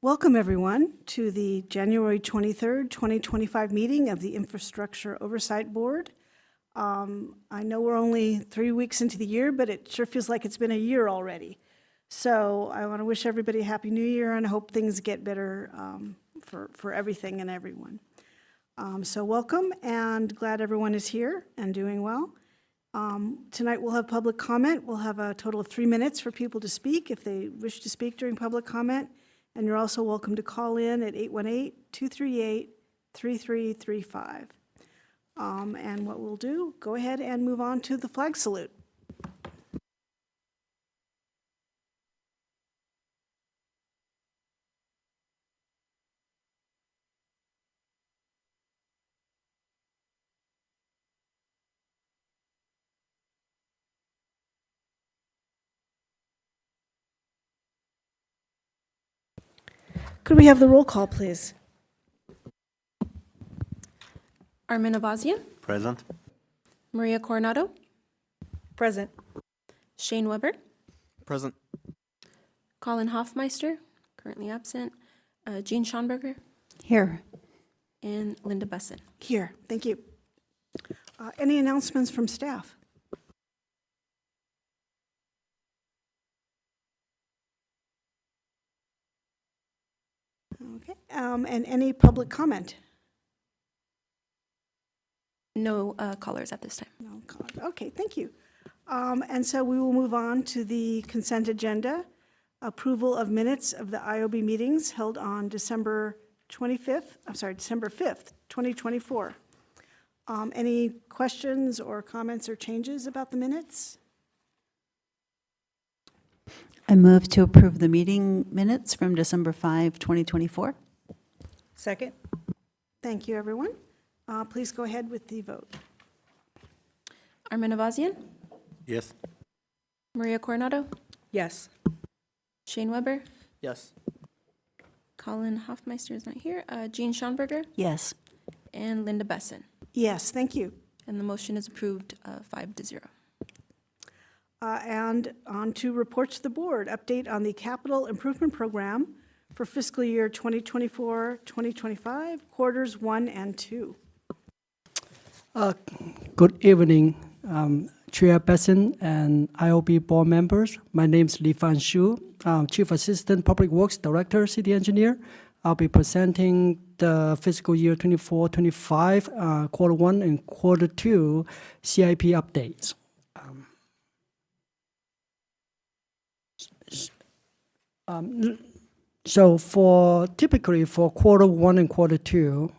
Welcome, everyone, to the January 23rd, 2025 meeting of the Infrastructure Oversight Board. I know we're only 3 weeks into the year, but it sure feels like it's been a year already. So I want to wish everybody a Happy New Year and hope things get better for everything and everyone. So welcome, and glad everyone is here and doing well. Tonight we'll have public comment. We'll have a total of 3 minutes for people to speak if they wish to speak during public comment. And you're also welcome to call in at 818-238-3335. And what we'll do, go ahead and move on to the flag salute. Could we have the roll call, please? Armin Avazian, Present. Maria Coronado, Present. Shane Weber, Present. Colin Hoffmeister, currently absent, Jean Schonberger, Here. and Linda Bussin. Here, thank you. Any announcements from staff? Okay, and any public comment? No callers at this time. No comment. Okay, thank you. And so we will move on to the consent agenda. Approval of minutes of the IOB meetings held on December 5th, 2024. Any questions or comments or changes about the minutes? I move to approve the meeting minutes from December 5, 2024. Second. Thank you, everyone. Please go ahead with the vote. Armin Avazian, Yes. Maria Coronado, Yes. Shane Weber, Yes. Colin Hoffmeister is not here, Jean Schonberger, Yes. and Linda Bussin. Yes, thank you. And the motion is approved 5-0. And on to reports to the board. Update on the capital improvement program for fiscal year 2024-2025, quarters 1 and 2. Good evening, Chairperson and IOB board members. My name is Li Fan Shu, Chief Assistant Public Works Director, City Engineer. I'll be presenting the fiscal year 24-25, quarter 1 and quarter 2 CIP updates. So typically for quarter 1 and quarter 2,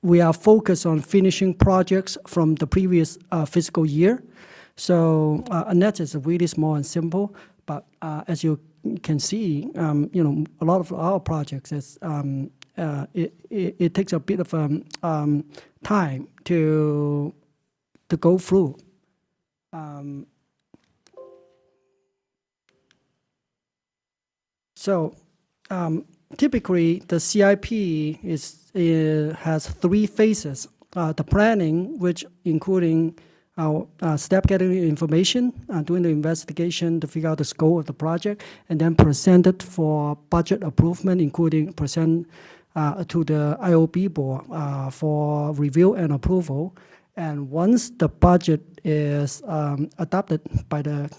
we are focused on finishing projects from the previous fiscal year. So and that is really small and simple. But as you can see, a lot of our projects is it takes a bit of time to go through. So typically, the CIP has 3 phases. The planning, which including our step getting information, doing the investigation to figure out the scope of the project, and then present it for budget approval, including present to the IOB board for review and approval. And once the budget is adopted by the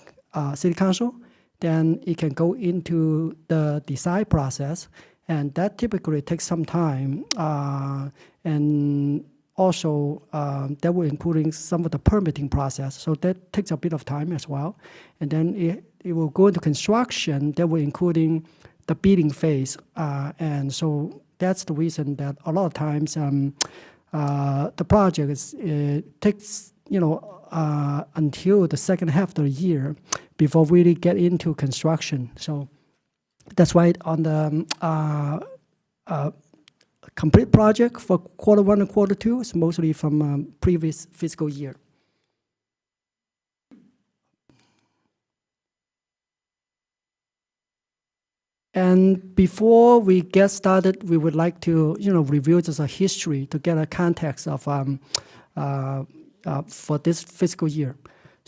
City Council, then it can go into the design process, and that typically takes some time. And also, that will including some of the permitting process, so that takes a bit of time as well. And then it will go into construction, that will including the bidding phase. And so that's the reason that a lot of times the project takes until the second half of the year before really get into construction. So that's why on the complete project for quarter 1 and quarter 2 is mostly from previous fiscal year. And before we get started, we would like to review just a history to get a context of for this fiscal year.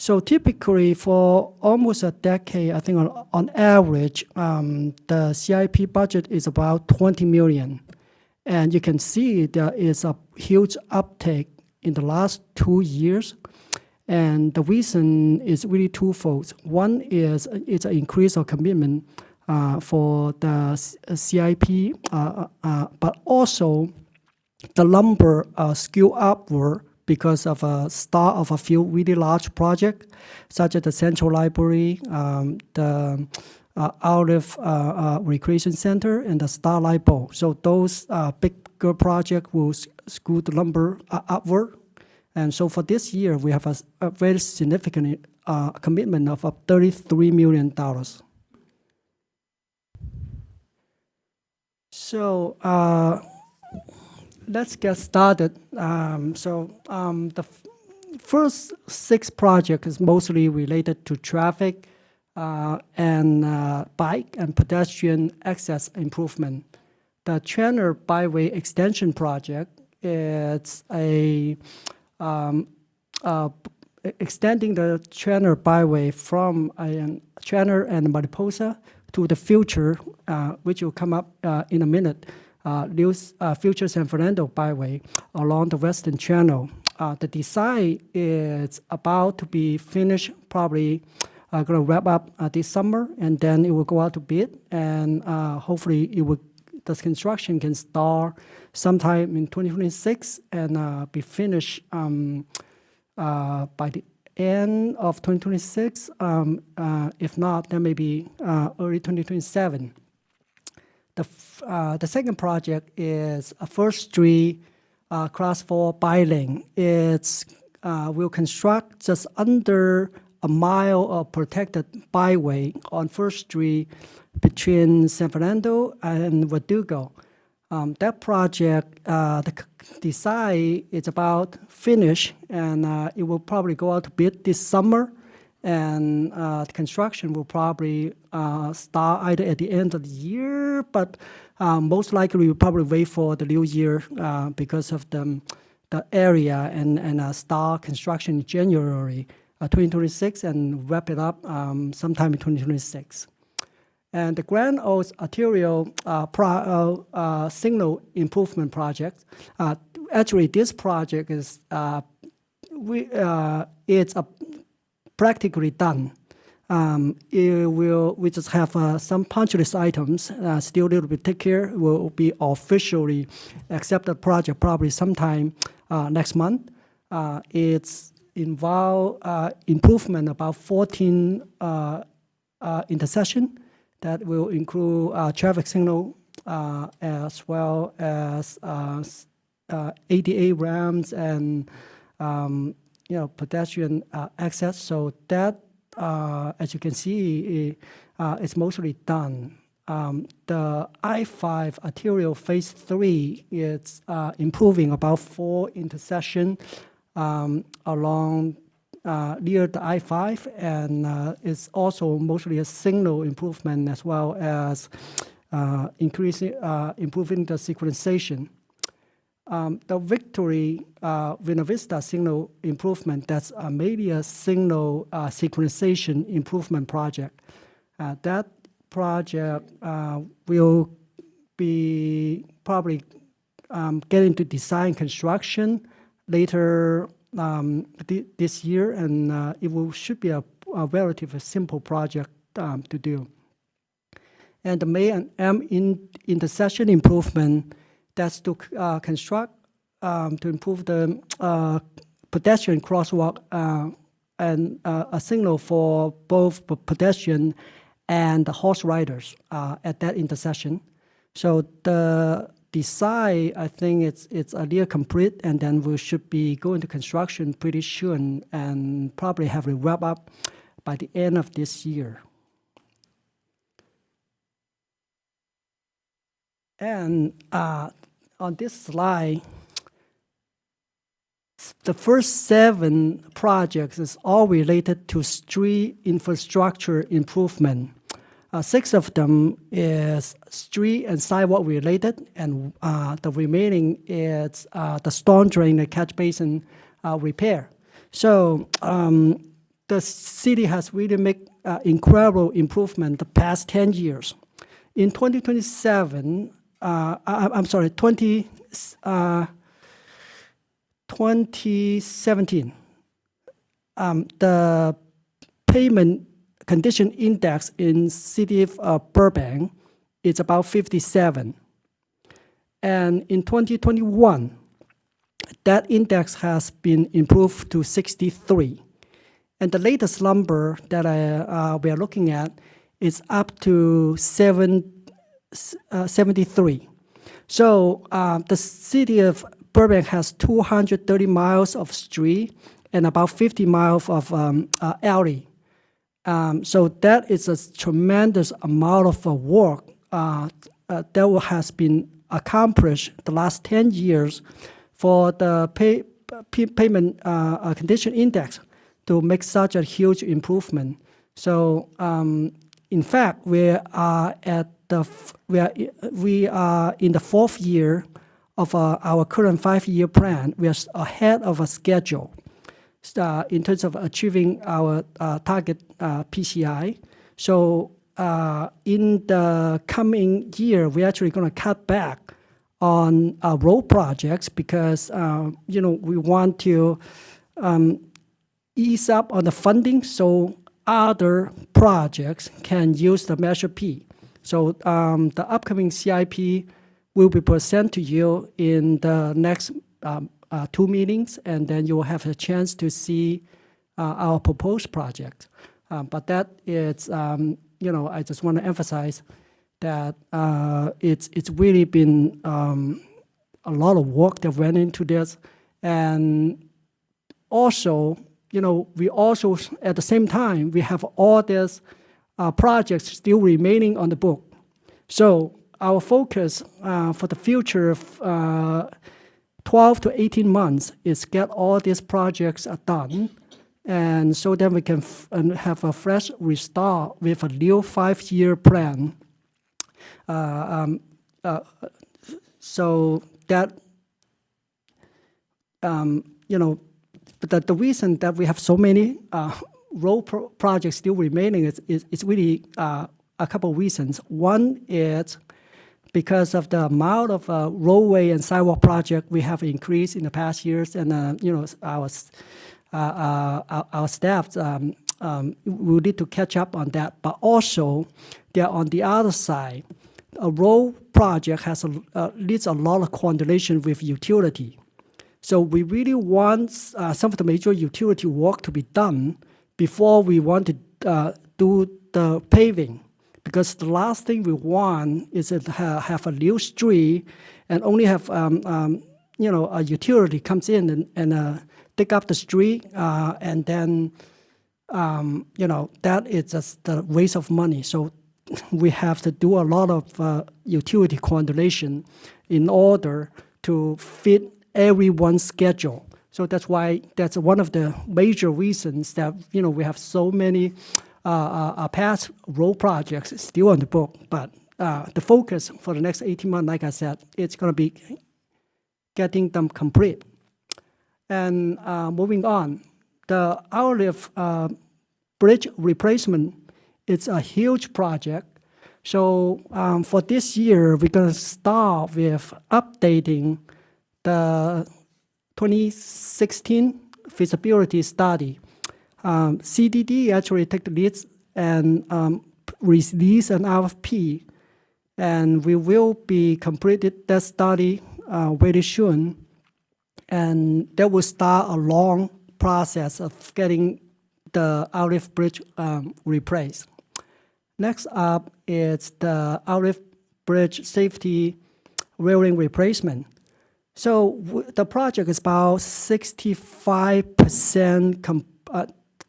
So typically for almost a decade, I think on average, the CIP budget is about 20 million. And you can see there is a huge uptake in the last 2 years. And the reason is really twofold. One is it's an increase of commitment for the CIP, but also the number scale upward because of a start of a few really large projects, such as the Central Library, the Olive Recreation Center, and the Starlight Bowl. So those bigger projects will scoot the number upward. And so for this year, we have a very significant commitment of $33 million. So let's get started. The first 6 projects is mostly related to traffic and bike and pedestrian access improvement. The Chandler Byway Extension Project is extending the Chandler Byway from Chandler and Mariposa to the future, which will come up in a minute, future San Fernando Byway along the Western Channel. The design is about to be finished, probably going to wrap up this summer, and then it will go out to bid, and hopefully the construction can start sometime in 2026 and be finished by the end of 2026. If not, then maybe early 2027. The second project is a First Street Class 4 bike-lane. It's will construct just under a mile of protected byway on First Street between San Fernando and Verdugo. That project, the design is about finished, and it will probably go out to bid this summer, and the construction will probably start either at the end of the year, but most likely we'll probably wait for the new year because of the area, and start construction in January 2026 and wrap it up sometime in 2026. And the Grand Oaks Arterial Signal Improvement Project. Actually, this project is it's practically done. We just have some punch list items still a little bit take care. Will be officially accepted project probably sometime next month. It's involve improvement about 14 intersection that will include traffic signal as well as ADA ramps and pedestrian access. So that, as you can see, is mostly done. The I-5 arterial phase 3 is improving about 4 intersections along near the I-5, and it's also mostly a signal improvement as well as improving the synchronization. The Victory Buena Vista signal improvement, that's maybe a signal synchronization improvement project. That project will be probably getting to design construction later this year, and should be a relatively simple project to do. And the May and M intersection improvement, that's to construct to improve the pedestrian crosswalk and a signal for both pedestrian and the horse riders at that intersection. So the design, I think it's a near complete, and then we should be going to construction pretty soon and probably have it wrap up by the end of this year. And on this slide, the first 7 projects is all related to street infrastructure improvement. 6 of them is street and sidewalk related, and the remaining is the storm drain and catch basin repair. So the city has really made incredible improvement the past 10 years. In 2027, I'm sorry, 2017, the payment condition index in city of Burbank is about 57. And in 2021, that index has been improved to 63. And the latest number that we are looking at is up to 73. So the city of Burbank has 230 miles of street and about 50 miles of alley. So that is a tremendous amount of work that has been accomplished the last 10 years for the payment condition index to make such a huge improvement. So in fact, we are in the 4th year of our current 5-year plan. We are ahead of a schedule in terms of achieving our target PCI. So in the coming year, we're actually going to cut back on road projects because we want to ease up on the funding so other projects can use the Measure P. So the upcoming CIP will be presented to you in the next 2 meetings, and then you will have a chance to see our proposed project. But that is, I just want to emphasize that it's really been a lot of work that went into this. And also, we also, at the same time, we have all these projects still remaining on the book. So our focus for the future of 12 to 18 months is get all these projects done, and so then we can have a fresh restart with a new 5-year plan. So that, but the reason that we have so many road projects still remaining is really a couple of reasons. One is because of the amount of roadway and sidewalk project we have increased in the past years, and our staff will need to catch up on that. But also, on the other side, a road project needs a lot of coordination with utility. So we really want some of the major utility work to be done before we want to do the paving. Because the last thing we want is to have a new street and only have a utility comes in and dig up the street, and then that is just the waste of money. So we have to do a lot of utility coordination in order to fit everyone's schedule. So that's one of the major reasons that we have so many past road projects still on the book. But the focus for the next 18 months, like I said, it's going to be getting them complete. And moving on, the Olive Bridge replacement, it's a huge project. So for this year, we're going to start with updating the 2016 feasibility study. CDD actually take the lead and release an RFP, and we will be completed that study very soon, and that will start a long process of getting the Olive Bridge replaced. Next up is the Olive Bridge safety railing replacement. So the project is about 65%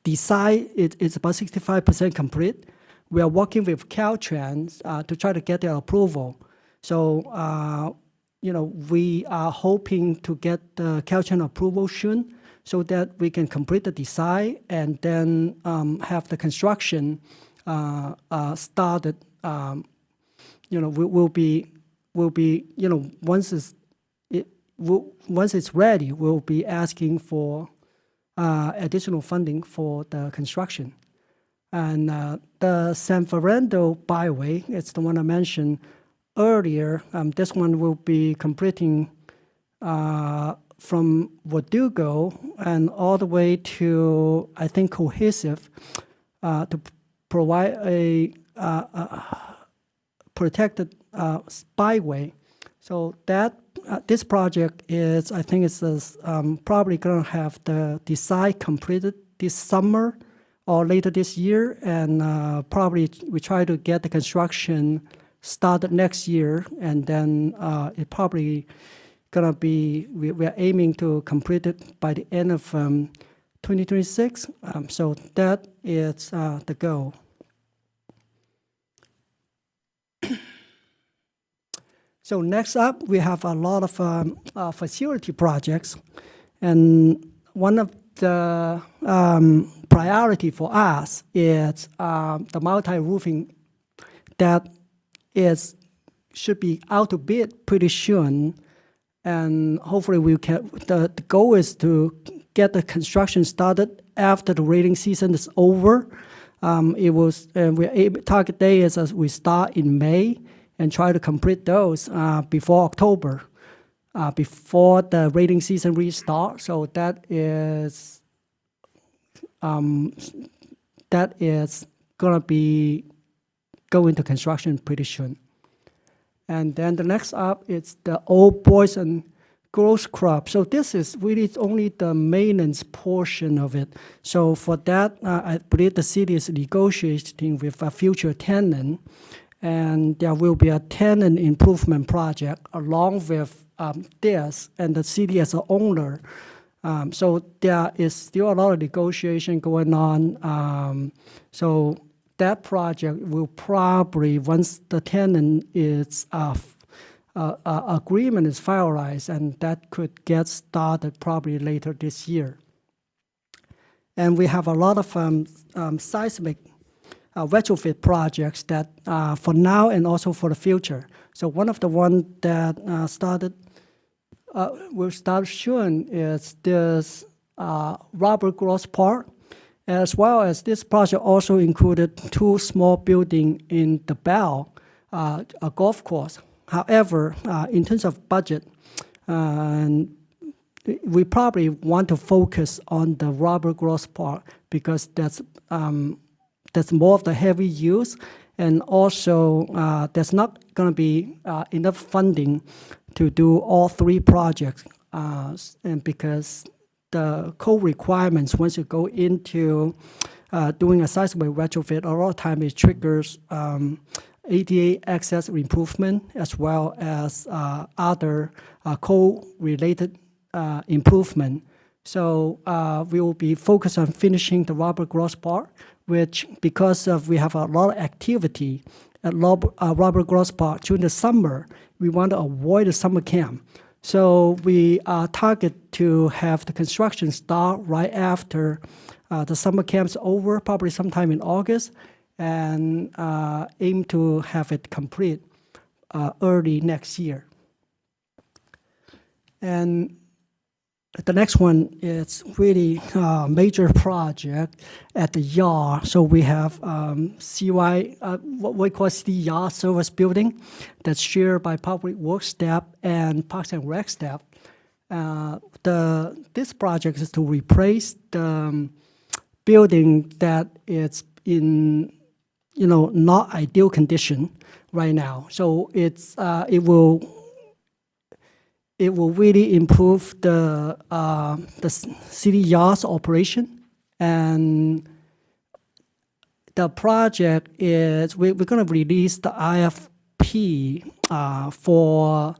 design. It's about 65% complete. We are working with Caltrans to try to get their approval. So we are hoping to get the Caltrans approval soon, so that we can complete the design and then have the construction started. We'll be once it's ready, we'll be asking for additional funding for the construction. And the San Fernando Byway, it's the one I mentioned earlier. This one will be completing from Verdugo and all the way to, I think, Cohesive to provide a protected byway. So that this project is, I think, it's probably going to have the design completed this summer or later this year, and probably we try to get the construction started next year, and then it probably gonna be, we're aiming to complete it by the end of 2026. So that is the goal. So next up, we have a lot of facility projects, and one of the priority for us is the multi-roofing that should be out to bid pretty soon. And hopefully we can, the goal is to get the construction started after the rating season is over. Target day is as we start in May and try to complete those before October, before the rating season restarts. So that is gonna be going to construction pretty soon. And then the next up is the Old Boys and Girls Club. So this is really only the maintenance portion of it. So for that, I believe the city is negotiating with a future tenant, and there will be a tenant improvement project along with this, and the city as an owner. So there is still a lot of negotiation going on. So that project will probably, once the tenant is agreement is finalized, and that could get started probably later this year. And we have a lot of seismic retrofit projects that for now and also for the future. So one of the ones that will start soon is this Robert Gross Park, as well as this project also included 2 small buildings in the Bell, a golf course. However, in terms of budget, we probably want to focus on the Robert Gross Park because that's more of the heavy use, and also there's not going to be enough funding to do all 3 projects, and because the code requirements, once you go into doing a seismic retrofit, a lot of time it triggers ADA access improvement as well as other code-related improvement. So we will be focused on finishing the Robert Gross Park, which because we have a lot of activity at Robert Gross Park during the summer, we want to avoid the summer camp. So we target to have the construction start right after the summer camp's over, probably sometime in August, and aim to have it complete early next year. And the next one is really a major project at the yard. So we have CY, what we call city yard service building that's shared by Public Works staff and Parks and Rec staff. This project is to replace the building that is in, not ideal condition right now. So it will really improve the city yard's operation. And the project is, we're going to release the IFP for,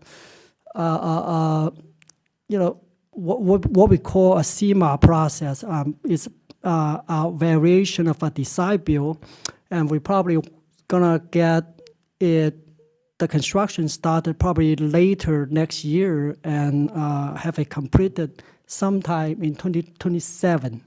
what we call a CMA process. It's a variation of a design build, and we're probably going to get the construction started probably later next year and have it completed sometime in 2027.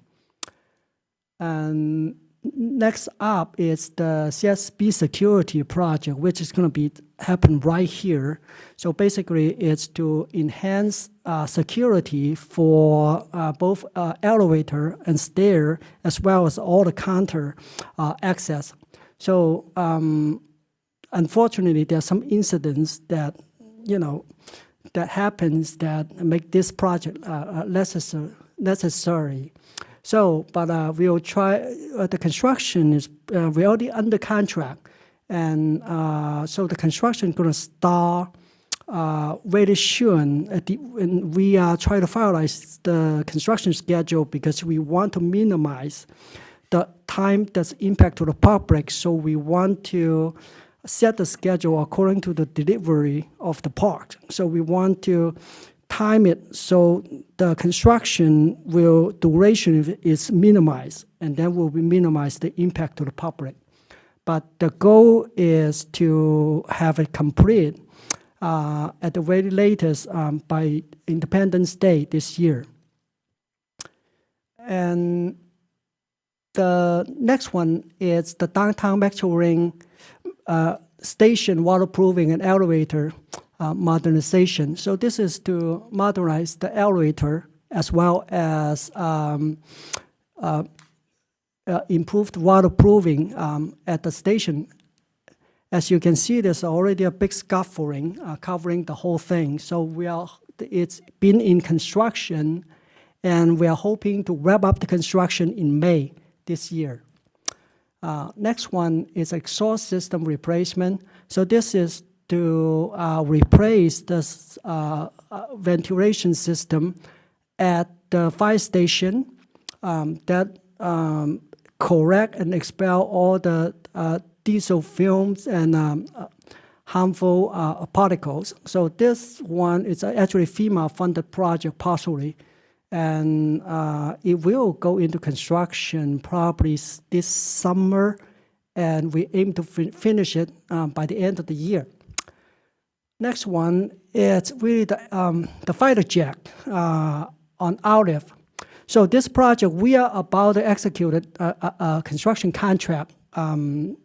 And Next up is the CSP security project, which is going to be happen right here. So basically, it's to enhance security for both elevator and stair, as well as all the counter access. So unfortunately, there are some incidents that that happens that make this project necessary. So, but we'll try. The construction is we're already under contract, and so the construction is going to start very soon. And we are trying to finalize the construction schedule because we want to minimize the time that's impact to the public. So we want to set the schedule according to the delivery of the park. So we want to time it so the construction duration is minimized, and then will be minimize the impact to the public. But the goal is to have it complete at the very latest by Independence Day this year. And the next one is the downtown Metro Ring station waterproofing and elevator modernization. So this is to modernize the elevator as well as improved waterproofing at the station. As you can see, there's already a big scaffolding covering the whole thing. So it's been in construction, and we are hoping to wrap up the construction in May this year. Next one is exhaust system replacement. So this is to replace the ventilation system at the fire station that correct and expel all the diesel fumes and harmful particles. So this one is actually FEMA-funded project partially, and it will go into construction probably this summer, and we aim to finish it by the end of the year. Next one is really the fighter jet on Olive. So this project, we are about to execute a construction contract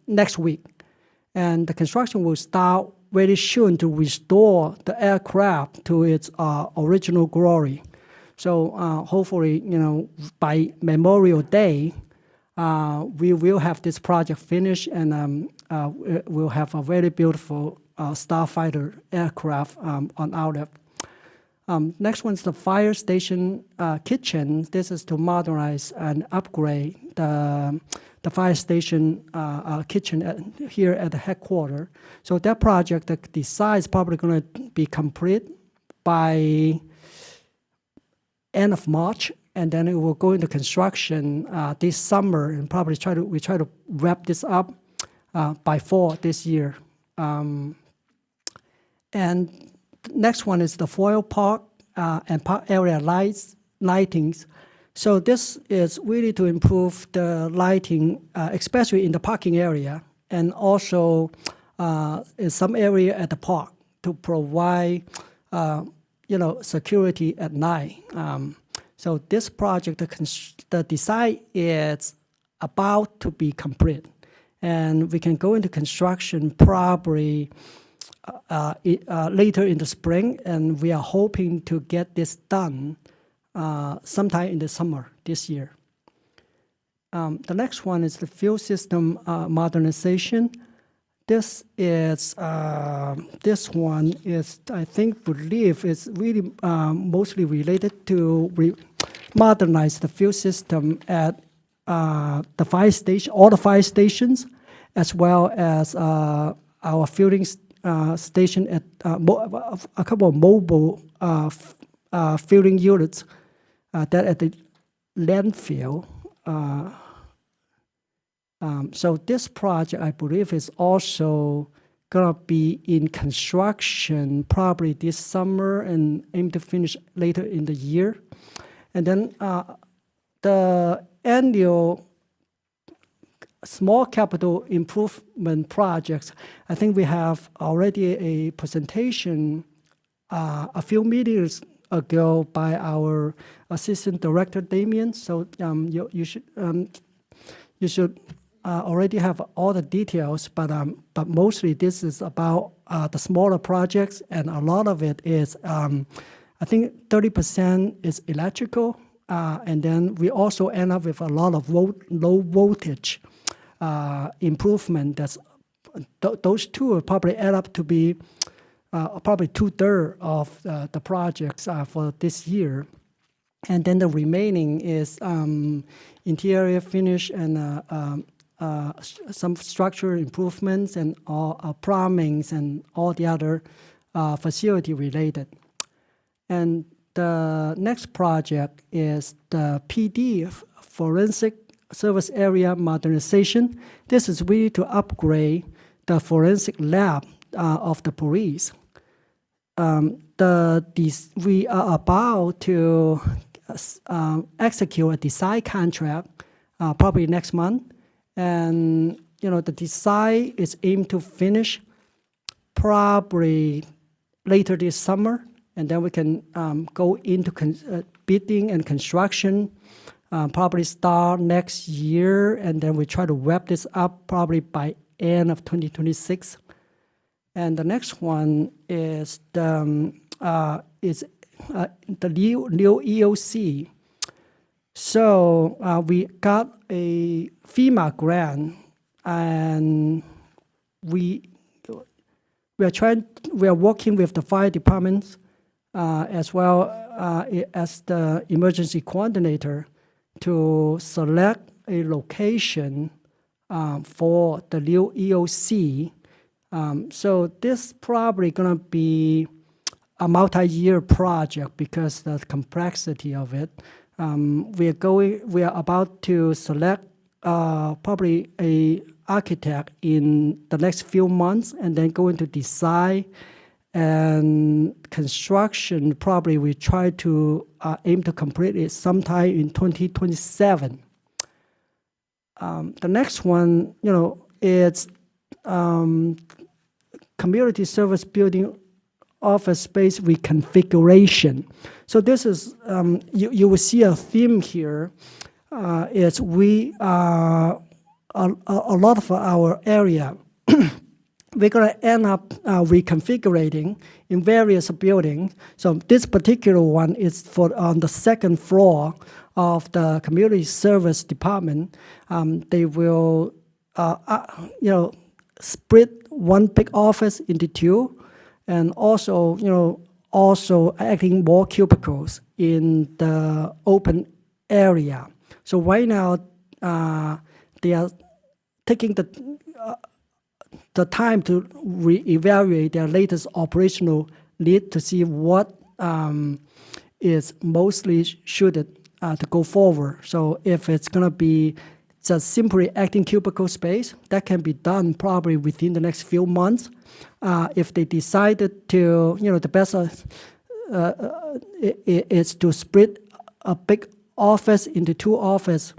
next week. And the construction will start very soon to restore the aircraft to its original glory. So hopefully, by Memorial Day, we will have this project finished, and we'll have a very beautiful starfighter aircraft on Olive. Next one's the fire station kitchen. This is to modernize and upgrade the fire station kitchen here at the headquarters. So that project, the design is probably going to be complete by end of March, and then it will go into construction this summer, and probably we try to wrap this up by fall this year. And next one is the foil park and park area lightings. So this is really to improve the lighting, especially in the parking area, and also in some area at the park to provide, security at night. So this project, the design is about to be complete, and we can go into construction probably later in the spring, and we are hoping to get this done sometime in the summer this year. The next one is the fuel system modernization. This one is, I believe is really mostly related to modernize the fuel system at the fire station, all the fire stations, as well as our fueling station at a couple of mobile fueling units that at the landfill. So this project, I believe, is also gonna be in construction probably this summer and aim to finish later in the year. And then the annual small capital improvement projects, I think we have already a presentation a few meetings ago by our Assistant Director, Damien. So you should you should already have all the details, but mostly this is about the smaller projects, and a lot of it is, I think 30% is electrical, and then we also end up with a lot of low voltage improvement. Those two will probably add up to be probably 2/3 of the projects for this year. And then the remaining is interior finish and some structural improvements and all plumbings and all the other facility related. And the next project is the PD, Forensic Service Area Modernization. This is really to upgrade the forensic lab of the police. We are about to execute a design contract probably next month. And, the design is aimed to finish probably later this summer. And then we can go into bidding and construction, probably start next year. And then we try to wrap this up probably by end of 2026. And the next one is the new EOC. So we got a FEMA grant, and we are working with the fire departments as well as the emergency coordinator to select a location for the new EOC. So this probably going to be a multi-year project because of the complexity of it. We are about to select probably a architect in the next few months, and then go into design and construction. Probably we try to aim to complete it sometime in 2027. The next one, it's community service building office space reconfiguration. So this is, you will see a theme here. Is we a lot of our area, we're going to end up reconfiguring in various buildings. So this particular one is on the second floor of the community service department. They will, split one big office into two, and also, adding more cubicles in the open area. So right now, they are taking the time to reevaluate their latest operational need to see what is mostly suited to go forward. So if it's going to be just simply acting cubicle space, that can be done probably within the next few months. If they decided to, the best is to split a big office into two offices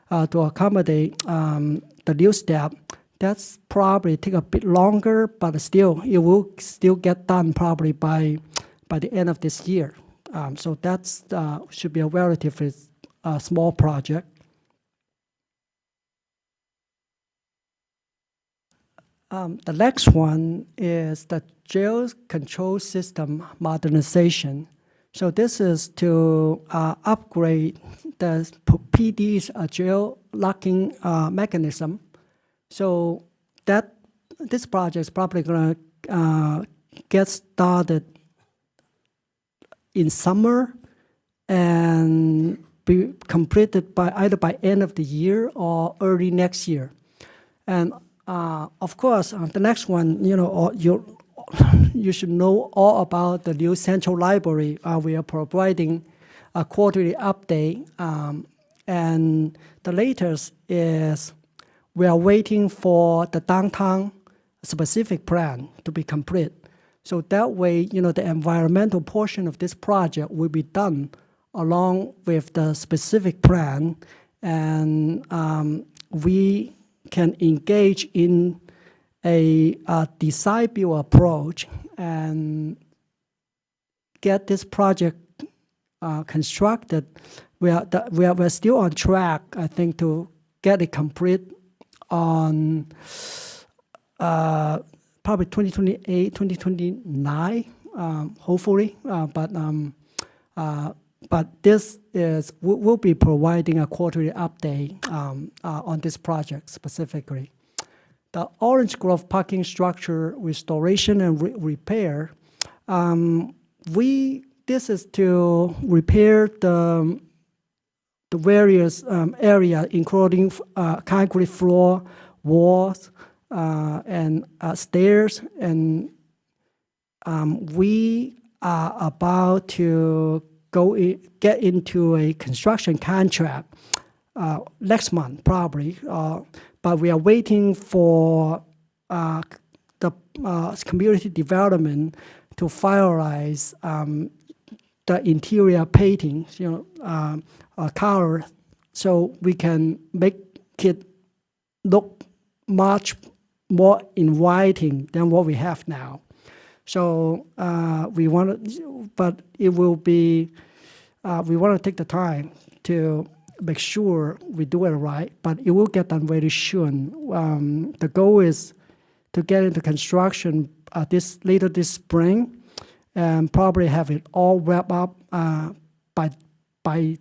to accommodate the new staff. That's probably take a bit longer, but still, it will still get done probably by the end of this year. So that's should be a relatively small project. The next one is the jail control system modernization. So this is to upgrade the PD's jail locking mechanism. So this project is probably going to get started in summer and be completed by either by end of the year or early next year. And of course, the next one, you should know all about the new central library. We are providing a quarterly update, and the latest is we are waiting for the downtown specific plan to be complete. So that way, the environmental portion of this project will be done along with the specific plan, and we can engage in a design build approach and get this project constructed. We're still on track, I think, to get it complete on probably 2028, 2029, hopefully. But this is, we'll be providing a quarterly update on this project specifically. The Orange Grove parking structure restoration and repair, this is to repair the various area, including concrete floor, walls, and stairs, and we are about to get into a construction contract next month, probably. But we are waiting for the community development to finalize the interior painting, color, so we can make it look much more inviting than what we have now. So we want to, but it will be, we want to take the time to make sure we do it right, but it will get done very soon. The goal is to get into construction later this spring, and probably have it all wrapped up by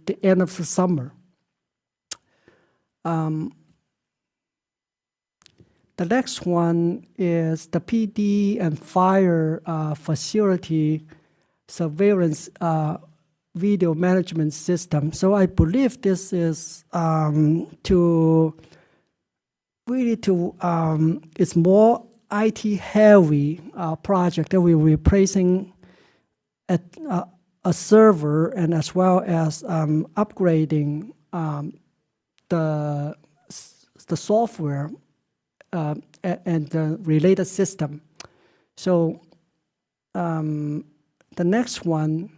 the end of the summer. The next one is the PD and fire facility surveillance video management system. So I believe this is it's more IT heavy project that we're replacing a server, and as well as upgrading the software and the related system. So the next one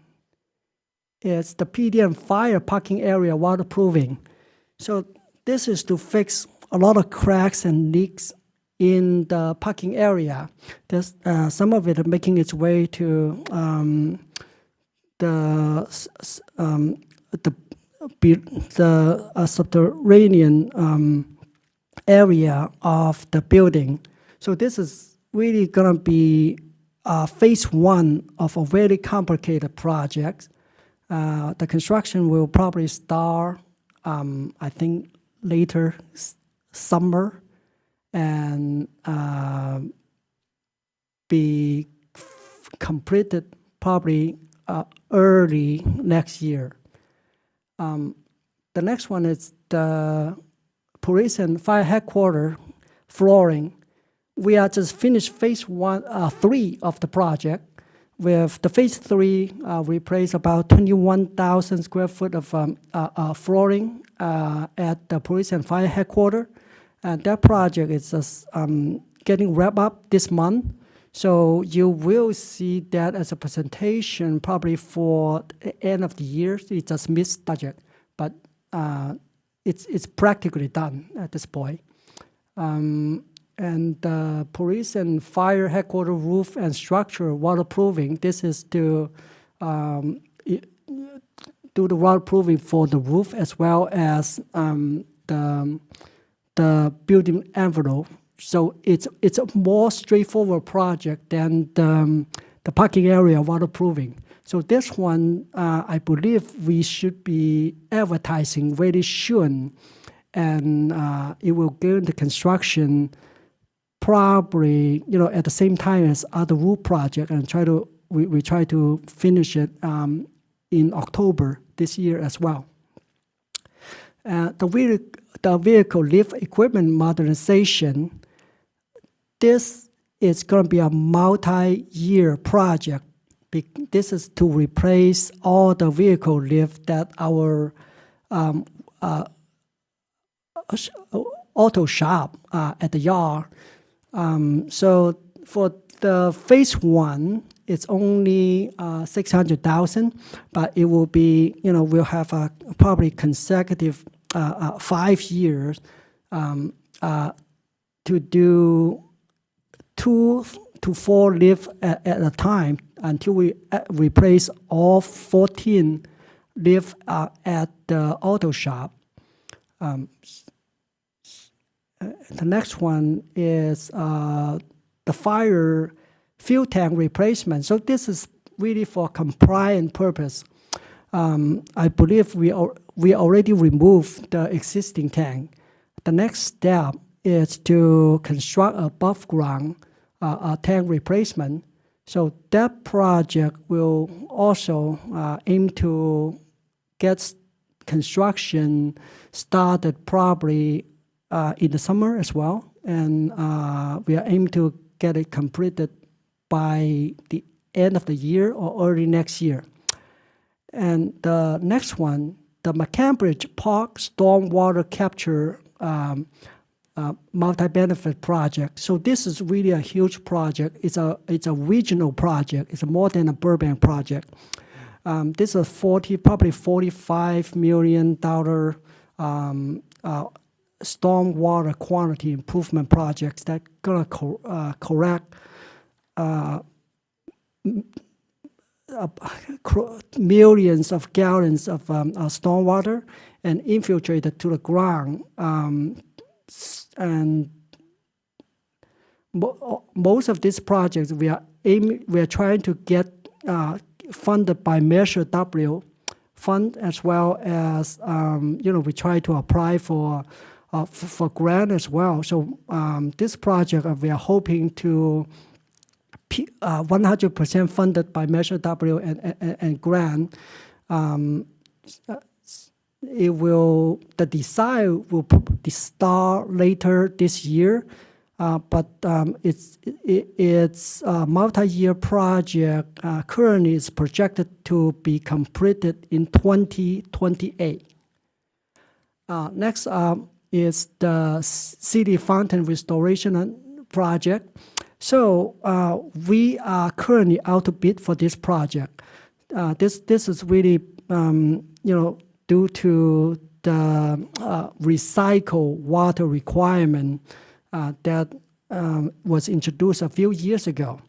is the PD and fire parking area waterproofing. So this is to fix a lot of cracks and leaks in the parking area. There's some of it making its way to the subterranean area of the building. So this is really going to be phase one of a very complicated project. The construction will probably start, I think, later summer, and be completed probably early next year. The next one is the police and fire headquarters flooring. We are just finished phase 3 of the project. With the phase 3, we replaced about 21,000 square foot of flooring at the police and fire headquarters. And that project is just getting wrapped up this month. So you will see that as a presentation probably for the end of the year. It just missed budget, but it's practically done at this point. And the police and fire headquarters roof and structure waterproofing. This is to do the waterproofing for the roof as well as the building envelope. So it's a more straightforward project than the parking area waterproofing. So this one, I believe we should be advertising very soon, and it will go into construction probably, at the same time as other roof project, and we try to finish it in October this year as well. The vehicle lift equipment modernization. This is going to be a multi-year project. This is to replace all the vehicle lift that our auto shop at the yard. So for the phase 1, it's only 600,000, but it will be, we'll have a probably consecutive 5 years to do 2 to 4 lifts at a time until we replace all 14 lifts at the auto shop. the next one is the fire fuel tank replacement. So this is really for compliant purpose. I believe we already removed the existing tank. The next step is to construct above ground tank replacement. So that project will also aim to get construction started probably in the summer as well. And we are aiming to get it completed by the end of the year or early next year. And the next one, the McCambridge Park Stormwater Capture multi-benefit project. So this is really a huge project. It's a regional project. It's more than a Burbank project. This is probably $45 million stormwater quantity improvement projects that gonna correct millions of gallons of stormwater and infiltrate it to the ground. And most of these projects we are trying to get funded by Measure W fund, as well as we try to apply for grant as well. So this project we are hoping to 100% funded by Measure W and grant. The design will probably start later this year, but it's a multi-year project. Currently, it's projected to be completed in 2028. Next up is the city fountain restoration project. So we are currently out to bid for this project. This is really due to the recycle water requirement that was introduced a few years ago.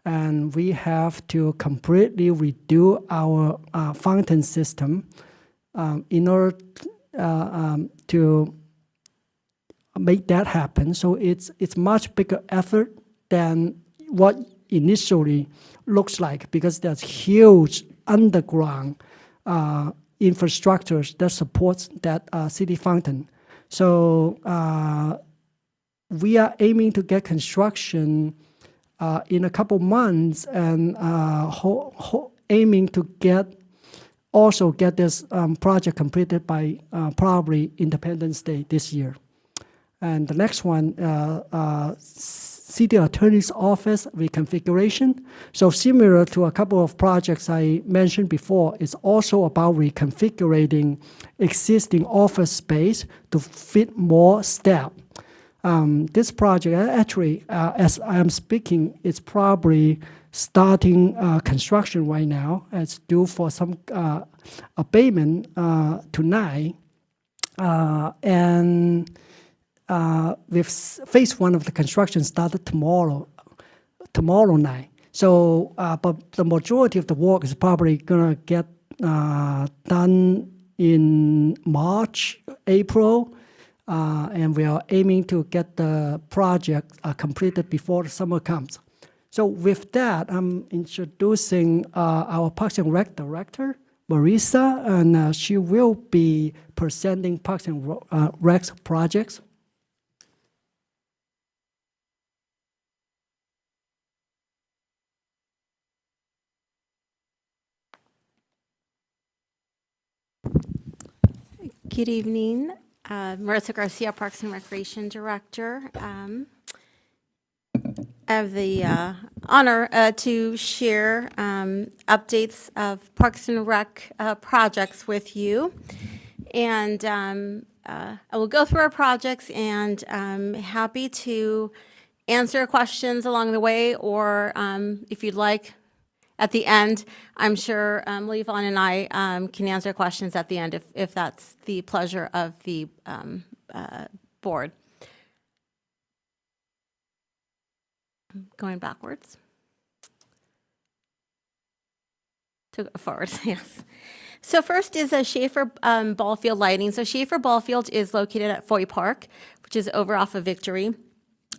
And we have to completely redo our fountain system in order to make that happen. So it's much bigger effort than what initially looks like, because there's huge underground infrastructures that supports that city fountain. So we are aiming to get construction in a couple months, and aiming to get this project completed by probably Independence Day this year. And the next one, City Attorney's Office reconfiguration. So similar to a couple of projects I mentioned before, it's also about reconfiguring existing office space to fit more staff. This project, actually, as I am speaking, it's probably starting construction right now. It's due for some abatement tonight. With phase one of the construction started tomorrow night. So, but the majority of the work is probably gonna get done in March, April, and we are aiming to get the project completed before the summer comes. So with that, I'm introducing our Parks and Rec Director, Marisa, and she will be presenting Parks and Rec projects. Good evening. Marisa Garcia, Parks and Recreation Director. I have the honor to share updates of Parks and Rec projects with you. And I will go through our projects, and I'm happy to answer questions along the way, or if you'd like, at the end, I'm sure Levon and I can answer questions at the end if that's the pleasure of the board. Going backwards. To forward, yes. So first is a Schaefer ball field lighting. So Schaefer ball field is located at Foy Park, which is over off of Victory.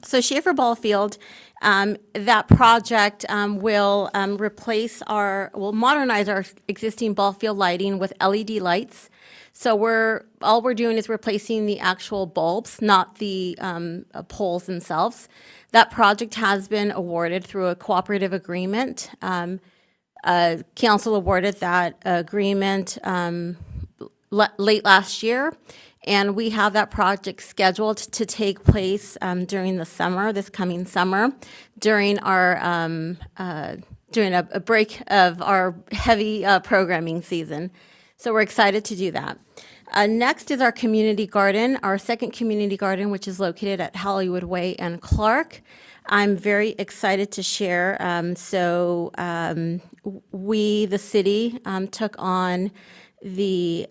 So Schaefer ball field, that project will will modernize our existing ball field lighting with LED lights. So all we're doing is replacing the actual bulbs, not the poles themselves. That project has been awarded through a cooperative agreement. Council awarded that agreement late last year, and we have that project scheduled to take place during the summer, this coming summer, during a break of our heavy programming season. So we're excited to do that. Next is our community garden, our second community garden, which is located at Hollywood Way and Clark. I'm very excited to share. We, the city, took on the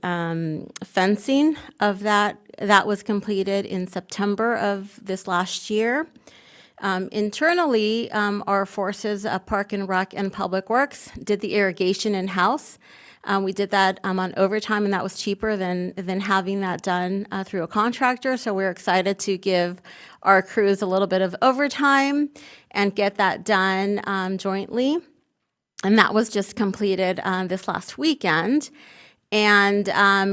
fencing of that. That was completed in September of this last year. Internally, our forces, Park and Rec and Public Works, did the irrigation in-house. We did that on overtime, and that was cheaper than having that done through a contractor. So we're excited to give our crews a little bit of overtime and get that done jointly. And that was just completed this last weekend. And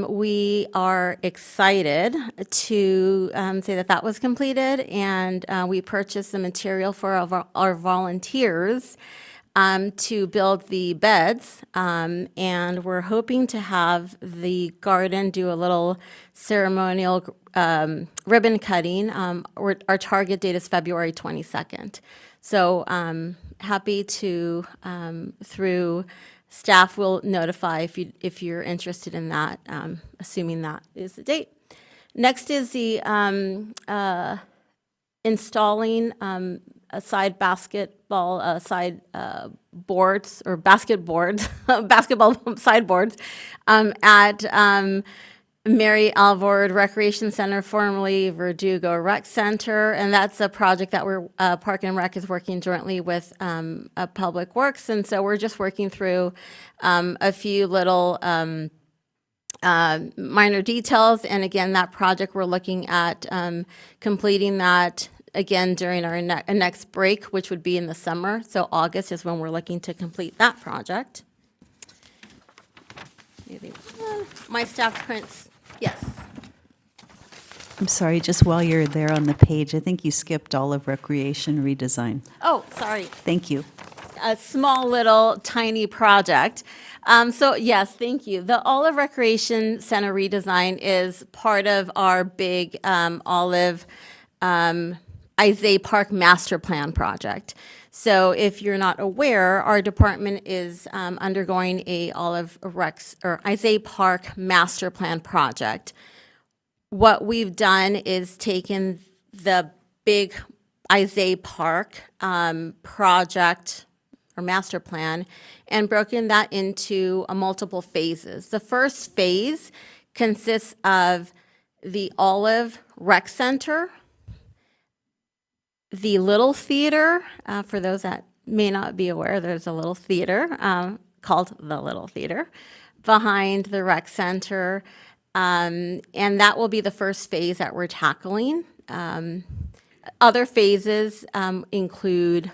we are excited to say that was completed. And we purchased the material for our volunteers to build the beds, and we're hoping to have the garden do a little ceremonial ribbon cutting. Our target date is February 22nd. So happy to, through staff will notify if you're interested in that, assuming that is the date. Next is the installing side basketball boards or basketball sideboards at Mary Alvord Recreation Center, formerly Verdugo Rec Center, and that's a project that we're Park and Rec is working jointly with Public Works, and so we're just working through a few little minor details. And again, that project we're looking at completing that again during our next break, which would be in the summer. So August is when we're looking to complete that project. My staff prints, yes. I'm sorry, just while you're there on the page, I think you skipped all of recreation redesign. Oh, sorry. Thank you. A small little tiny project. So yes, thank you. The Olive Recreation Center redesign is part of our big Olive Isaiah Park Master Plan project. So if you're not aware, our department is undergoing a Olive Rex or Isaiah Park Master Plan project. What we've done is taken the big Isaiah Park project or master plan and broken that into multiple phases. The first phase consists of the Olive Rec Center, the Little Theater. For those that may not be aware, there's a little theater called the Little Theater behind the Rec Center, and that will be the first phase that we're tackling. Other phases include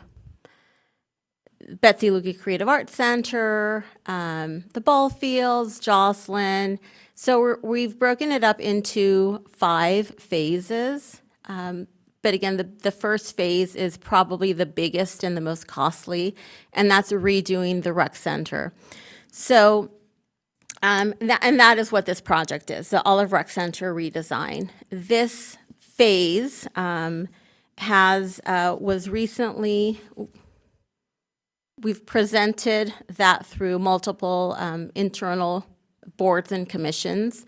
Betsy Lugie Creative Arts Center, the ball fields, Jocelyn. So we've broken it up into 5 phases. But again, the first phase is probably the biggest and the most costly, and that's redoing the rec center. So, that is what this project is, the Olive Rec Center redesign. This phase was recently, we've presented that through multiple internal boards and commissions,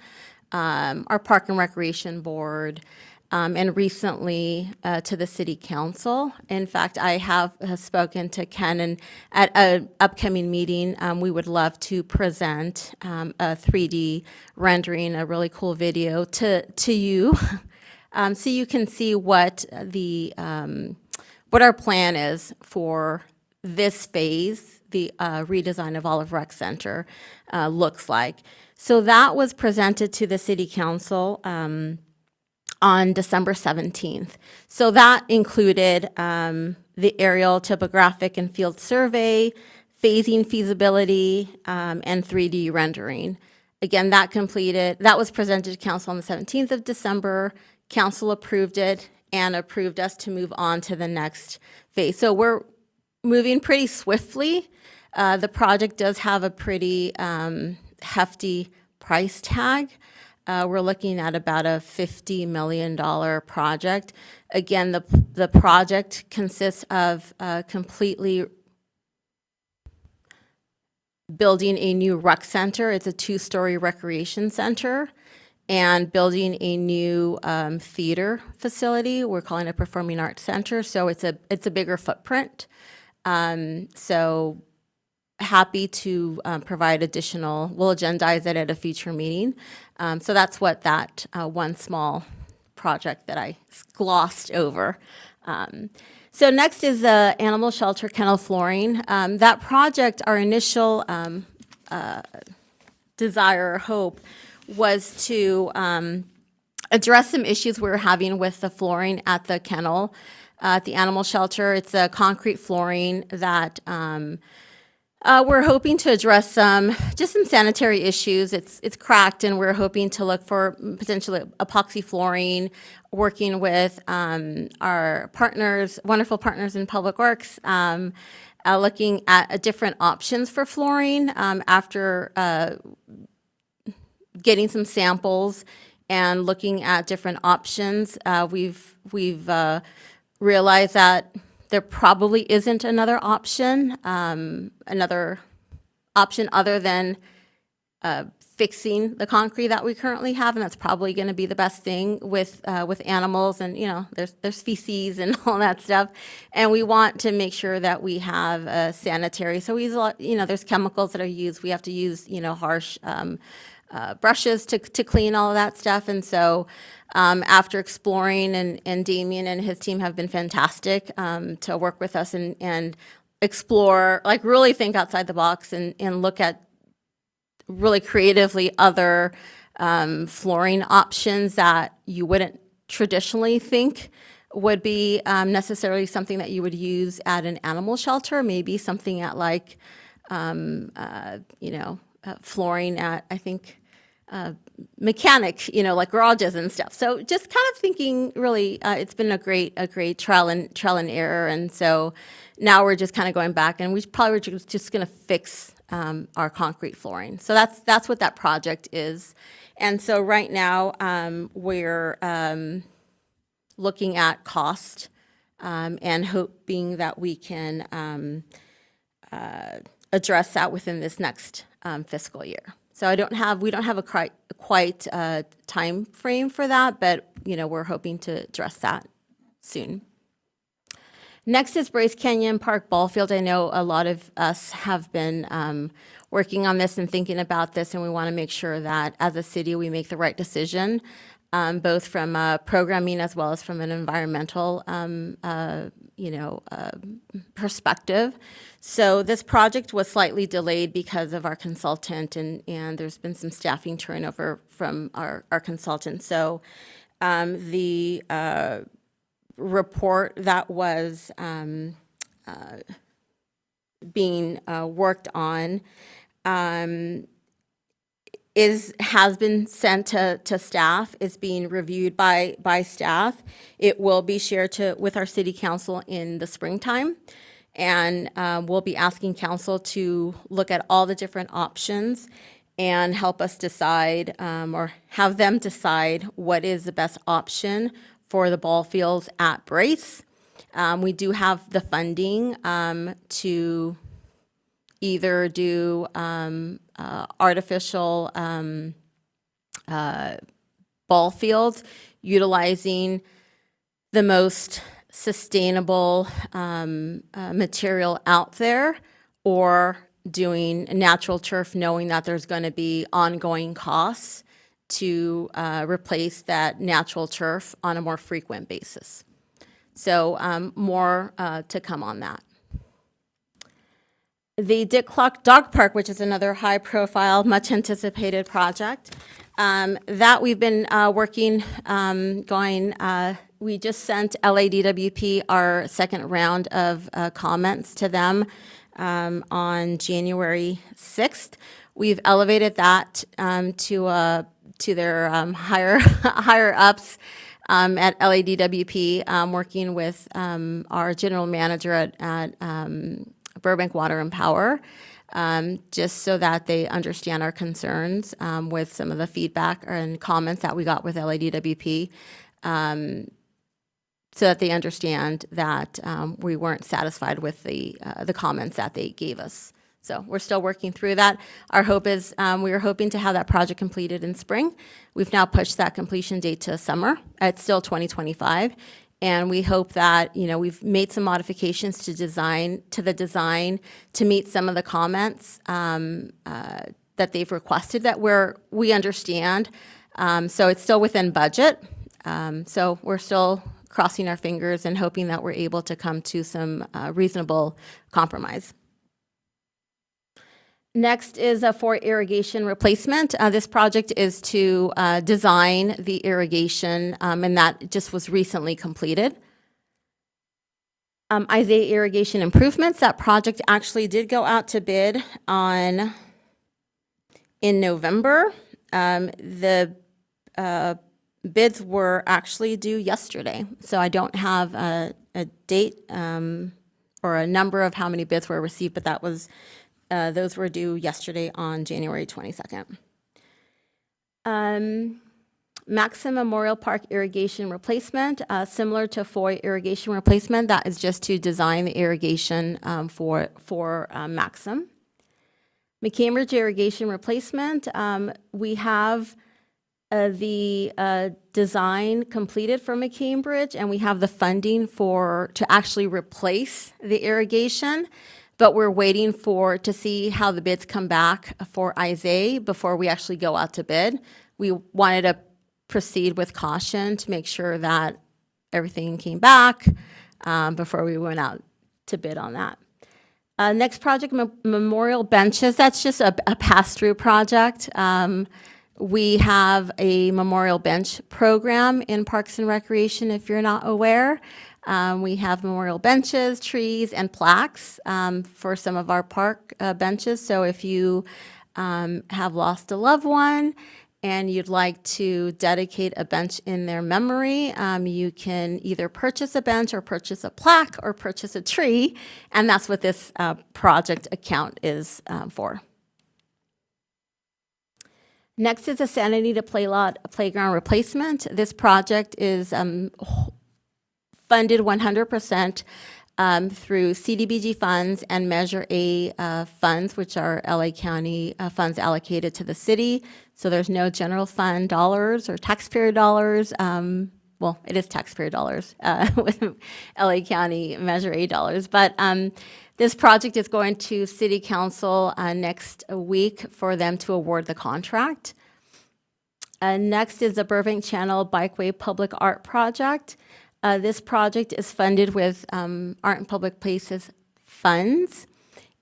our Park and Recreation Board, and recently to the City Council. In fact, I have spoken to Ken, and at an upcoming meeting, we would love to present a 3D rendering, a really cool video to you, so you can see what our plan is for this phase, the redesign of Olive Rec Center, looks like. So that was presented to the City Council on December 17th. So that included the aerial topographic and field survey, phasing feasibility, and 3D rendering. Again, that was presented to council on the 17th of December. Council approved it and approved us to move on to the next phase. So we're moving pretty swiftly. The project does have a pretty hefty price tag. We're looking at about a $50 million project. Again, the project consists of completely building a new rec center. It's a 2-story recreation center, and building a new theater facility. We're calling it a performing arts center. So it's a bigger footprint. So happy to provide additional, we'll agendize it at a future meeting. So that's what that one small project that I glossed over. So next is the animal shelter kennel flooring. That project, our initial desire or hope was to address some issues we were having with the flooring at the kennel, at the animal shelter. It's a concrete flooring that we're hoping to address just some sanitary issues. It's cracked, and we're hoping to look for potentially epoxy flooring, working with our partners, wonderful partners in Public Works, looking at different options for flooring after getting some samples and looking at different options. We've realized that there probably isn't another option other than fixing the concrete that we currently have, and that's probably going to be the best thing with animals. And there's feces and all that stuff, and we want to make sure that we have sanitary. So there's chemicals that are used. We have to use harsh brushes to clean all of that stuff. And so after exploring, and Damien and his team have been fantastic to work with us and explore, like really think outside the box and look at really creatively other flooring options that you wouldn't traditionally think would be necessarily something that you would use at an animal shelter, maybe something at like, flooring at, I think, mechanic, like garages and stuff. So just kind of thinking really, it's been a great trial and error. And so now we're just kind of going back, and we probably were just going to fix our concrete flooring. So that's what that project is. And so right now we're looking at cost and hoping that we can address that within this next fiscal year. So we don't have a quite time frame for that, but we're hoping to address that soon. Next is Bryce Canyon Park Ball Field. I know a lot of us have been working on this and thinking about this, and we want to make sure that as a city we make the right decision, both from programming as well as from an environmental perspective. So this project was slightly delayed because of our consultant, and there's been some staffing turnover from our consultant. So the report that was being worked on has been sent to staff, is being reviewed by staff. It will be shared with our city council in the springtime, and we'll be asking council to look at all the different options and help us decide, or have them decide what is the best option for the ball fields at Bryce. We do have the funding to either do artificial ball fields utilizing the most sustainable material out there, or doing natural turf, knowing that there's going to be ongoing costs to replace that natural turf on a more frequent basis. So more to come on that. The Dick Clark Dog Park, which is another high-profile, much-anticipated project, that we've been working, we just sent LADWP our second round of comments to them on January 6th. We've elevated that to their higher ups at LADWP, working with our general manager at Burbank Water and Power, just so that they understand our concerns with some of the feedback and comments that we got with LADWP, so that they understand that we weren't satisfied with the comments that they gave us. So we're still working through that. Our hope is we were hoping to have that project completed in spring. We've now pushed that completion date to summer. It's still 2025. And we hope that, we've made some modifications to the design to meet some of the comments that they've requested that we understand. So it's still within budget. So we're still crossing our fingers and hoping that we're able to come to some reasonable compromise. Next is for irrigation replacement. This project is to design the irrigation, and that just was recently completed. Isaiah Irrigation Improvements, that project actually did go out to bid in November. The bids were actually due yesterday, so I don't have a date or a number of how many bids were received, but that was those were due yesterday on January 22nd. Maxim Memorial Park irrigation replacement, similar to Foy irrigation replacement, that is just to design the irrigation for Maxim. McCambridge irrigation replacement, we have the design completed for McCambridge, and we have the funding to actually replace the irrigation. But we're waiting to see how the bids come back for Isaiah before we actually go out to bid. We wanted to proceed with caution to make sure that everything came back before we went out to bid on that. Next project, memorial benches. That's just a pass-through project. We have a memorial bench program in Parks and Recreation, if you're not aware. We have memorial benches, trees, and plaques for some of our park benches. So if you have lost a loved one and you'd like to dedicate a bench in their memory, you can either purchase a bench or purchase a plaque or purchase a tree, and that's what this project account is for. Next is a Santa Anita playground replacement. This project is funded 100% through CDBG funds and Measure A funds, which are LA County funds allocated to the city. So there's no general fund dollars or taxpayer dollars. Well, it is taxpayer dollars with LA County Measure A dollars. But this project is going to City Council next week for them to award the contract. Next is the Burbank Channel Bikeway Public Art Project. This project is funded with Art and Public Places funds,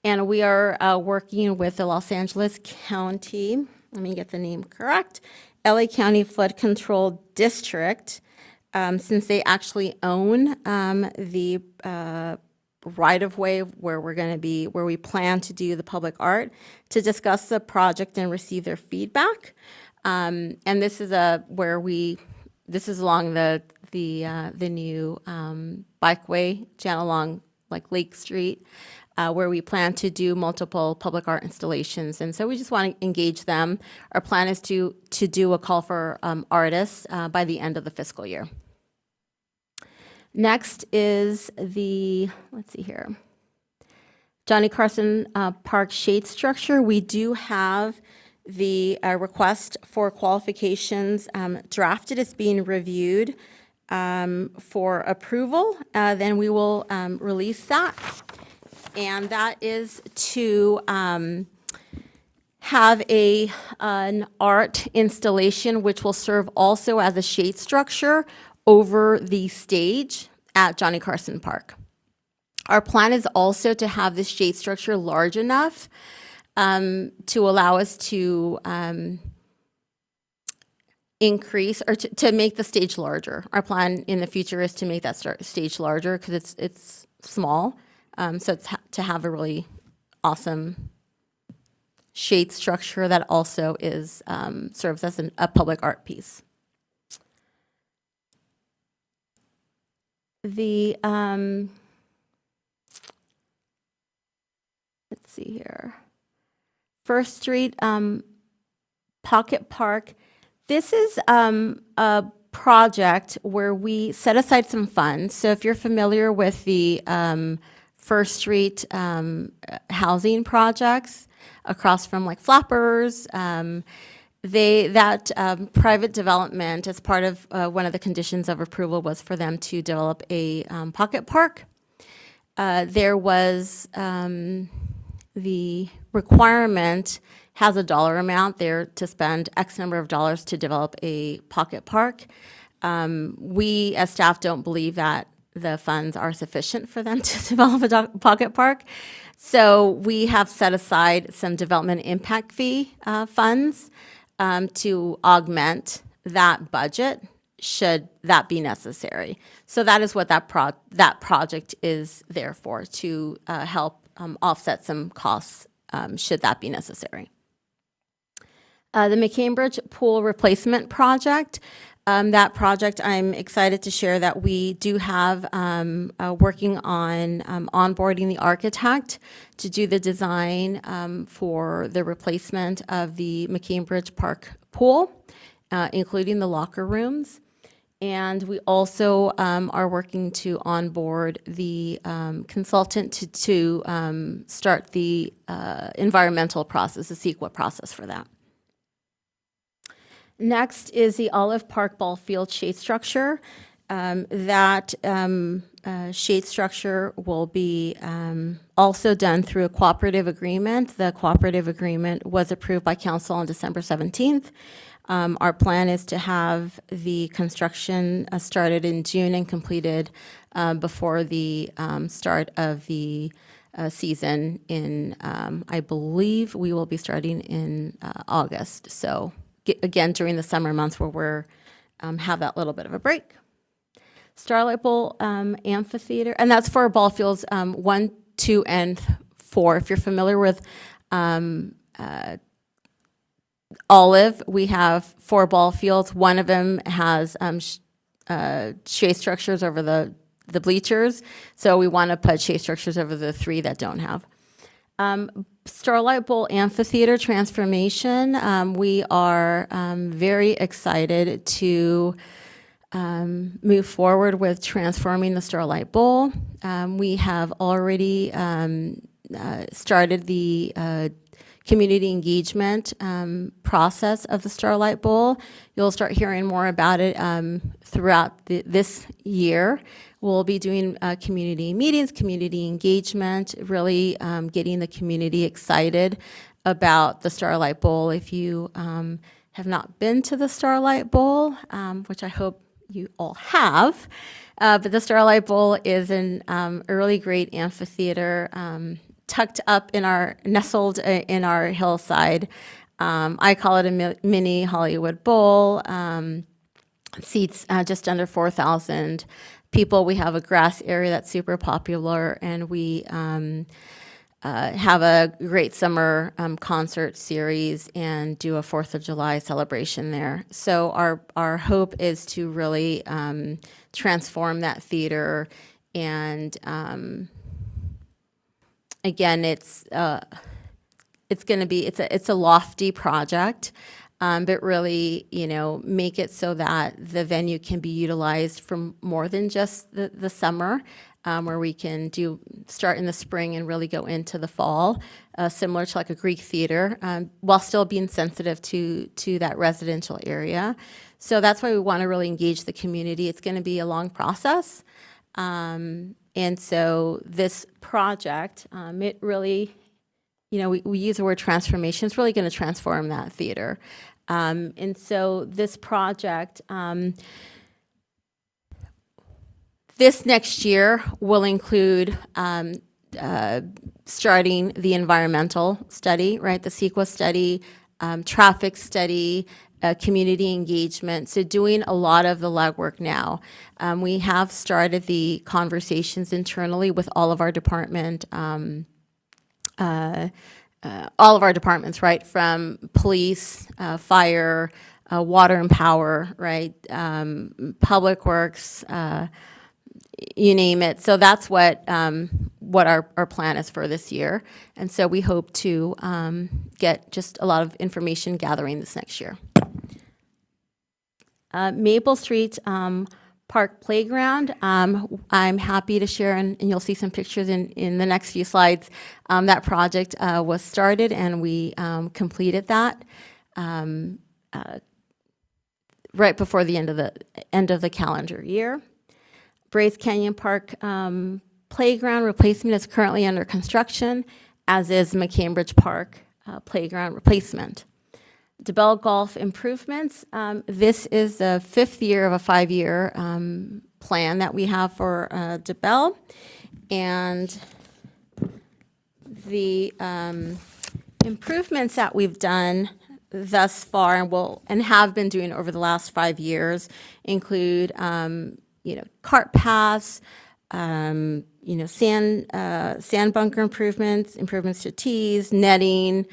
and we are working with the Los Angeles County, let me get the name correct, LA County Flood Control District, since they actually own the right-of-way where we plan to do the public art, to discuss the project and receive their feedback. And this is this is along the new bikeway channel along like Lake Street, where we plan to do multiple public art installations. And so we just want to engage them. Our plan is to do a call for artists by the end of the fiscal year. Next is let's see here, Johnny Carson Park shade structure. We do have the request for qualifications drafted. It's being reviewed for approval. Then we will release that. And that is to have an art installation which will serve also as a shade structure over the stage at Johnny Carson Park. Our plan is also to have the shade structure large enough to allow us to increase or to make the stage larger. Our plan in the future is to make that stage larger because it's small. So it's to have a really awesome shade structure that also is serves as a public art piece. The let's see here, First Street Pocket Park. This is a project where we set aside some funds. So if you're familiar with the First Street housing projects across from like Flappers, private development as part of one of the conditions of approval was for them to develop a pocket park. There was the requirement has a dollar amount there to spend X number of dollars to develop a pocket park. We as staff don't believe that the funds are sufficient for them to develop a pocket park. So we have set aside some development impact fee funds to augment that budget should that be necessary. So that is what that project is there for, to help offset some costs should that be necessary. The McCambridge Pool Replacement Project, that project I'm excited to share that we do have working on onboarding the architect to do the design for the replacement of the McCambridge Park pool, including the locker rooms. And we also are working to onboard the consultant to start the environmental process, the CEQA process for that. Next is the Olive Park Ball Field shade structure. That shade structure will be also done through a cooperative agreement. The cooperative agreement was approved by council on December 17th. Our plan is to have the construction started in June and completed before the start of the season in, I believe we will be starting in August. So again, during the summer months where we're have that little bit of a break. Starlight Bowl Amphitheater, and that's for ball fields 1, 2, and 4. If you're familiar with Olive, we have 4 ball fields. One of them has shade structures over the bleachers, so we want to put shade structures over the 3 that don't have. Starlight Bowl Amphitheater transformation, we are very excited to move forward with transforming the Starlight Bowl. We have already started the community engagement process of the Starlight Bowl. You'll start hearing more about it throughout this year. We'll be doing community meetings, community engagement, really getting the community excited about the Starlight Bowl. If you have not been to the Starlight Bowl, which I hope you all have, but the Starlight Bowl is an really great amphitheater tucked up in nestled in our hillside. I call it a mini Hollywood Bowl. Seats just under 4,000 people. We have a grass area that's super popular, and we have a great summer concert series and do a 4th of July celebration there. So our hope is to really transform that theater, and again, it's going to be it's a lofty project. But really, make it so that the venue can be utilized for more than just the summer, where we can start in the spring and really go into the fall, similar to like a Greek theater, while still being sensitive to that residential area. So that's why we want to really engage the community. It's going to be a long process. And so this project, it really, we use the word transformation. It's really going to transform that theater. And so this project, This next year will include starting the environmental study, right? The CEQA study, traffic study, community engagement. So doing a lot of the legwork now. We have started the conversations internally with all of our departments, right? From police, fire, water and power, right? Public works, you name it. So that's what our plan is for this year. And so we hope to get just a lot of information gathering this next year. Maple Street Park Playground, I'm happy to share, and you'll see some pictures in the next few slides. That project was started and we completed that right before the end of the calendar year. Brays Canyon Park Playground replacement is currently under construction, as is McCambridge Park Playground replacement. DeBell Golf improvements. This is the 5th year of a 5-year plan that we have for DeBell. And the improvements that we've done thus far and have been doing over the last 5 years include cart paths, sand bunker improvements to tees, netting,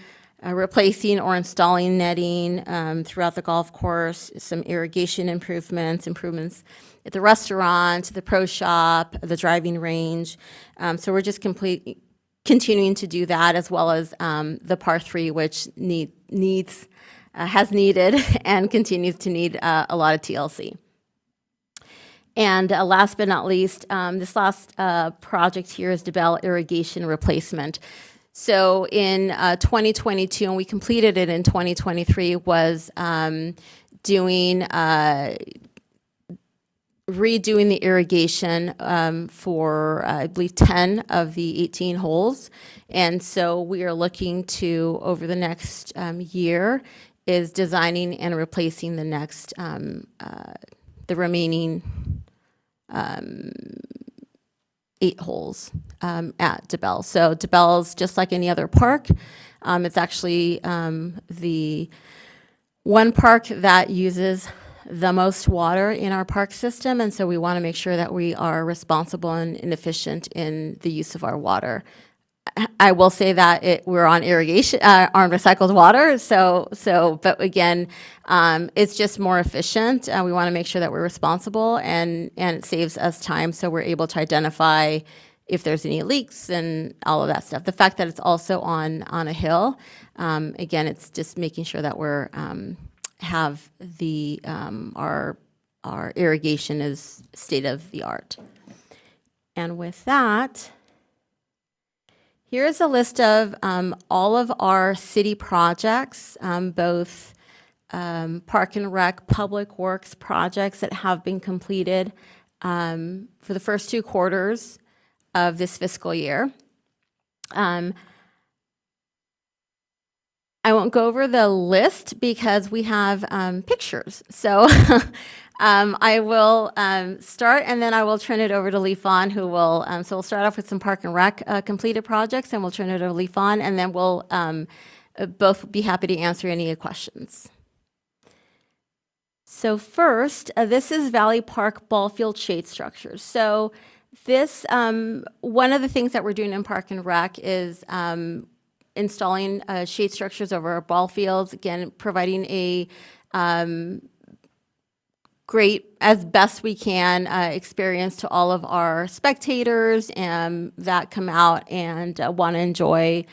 replacing or installing netting throughout the golf course, some irrigation improvements at the restaurant, the pro shop, the driving range. So we're just continuing to do that, as well as the par 3, which has needed and continues to need a lot of TLC. And last but not least, this last project here is DeBell irrigation replacement. So in 2022, and we completed it in 2023, was redoing the irrigation for, I believe, 10 of the 18 holes. And so we are looking to, over the next year, is designing and replacing the next, the remaining 8 holes at DeBell. So DeBell's just like any other park. It's actually the one park that uses the most water in our park system, and so we want to make sure that we are responsible and efficient in the use of our water. I will say that we're on irrigation, on recycled water, but again, it's just more efficient. We want to make sure that we're responsible, and it saves us time, so we're able to identify if there's any leaks and all of that stuff. The fact that it's also on a hill, again, it's just making sure that we're have the our irrigation is state of the art. And with that, here's a list of all of our city projects, both Park and Rec, Public Works projects that have been completed for the first 2 quarters of this fiscal year. I won't go over the list because we have pictures. So I will start, and then I will turn it over to Lee Fawn, who will, so we'll start off with some Park and Rec completed projects, and we'll turn it over to Lee Fawn, and then we'll both be happy to answer any questions. So first, this is Valley Park ball field shade structures. So this, one of the things that we're doing in Park and Rec is installing shade structures over our ball fields, again, providing a great, as best we can, experience to all of our spectators that come out and want to enjoy,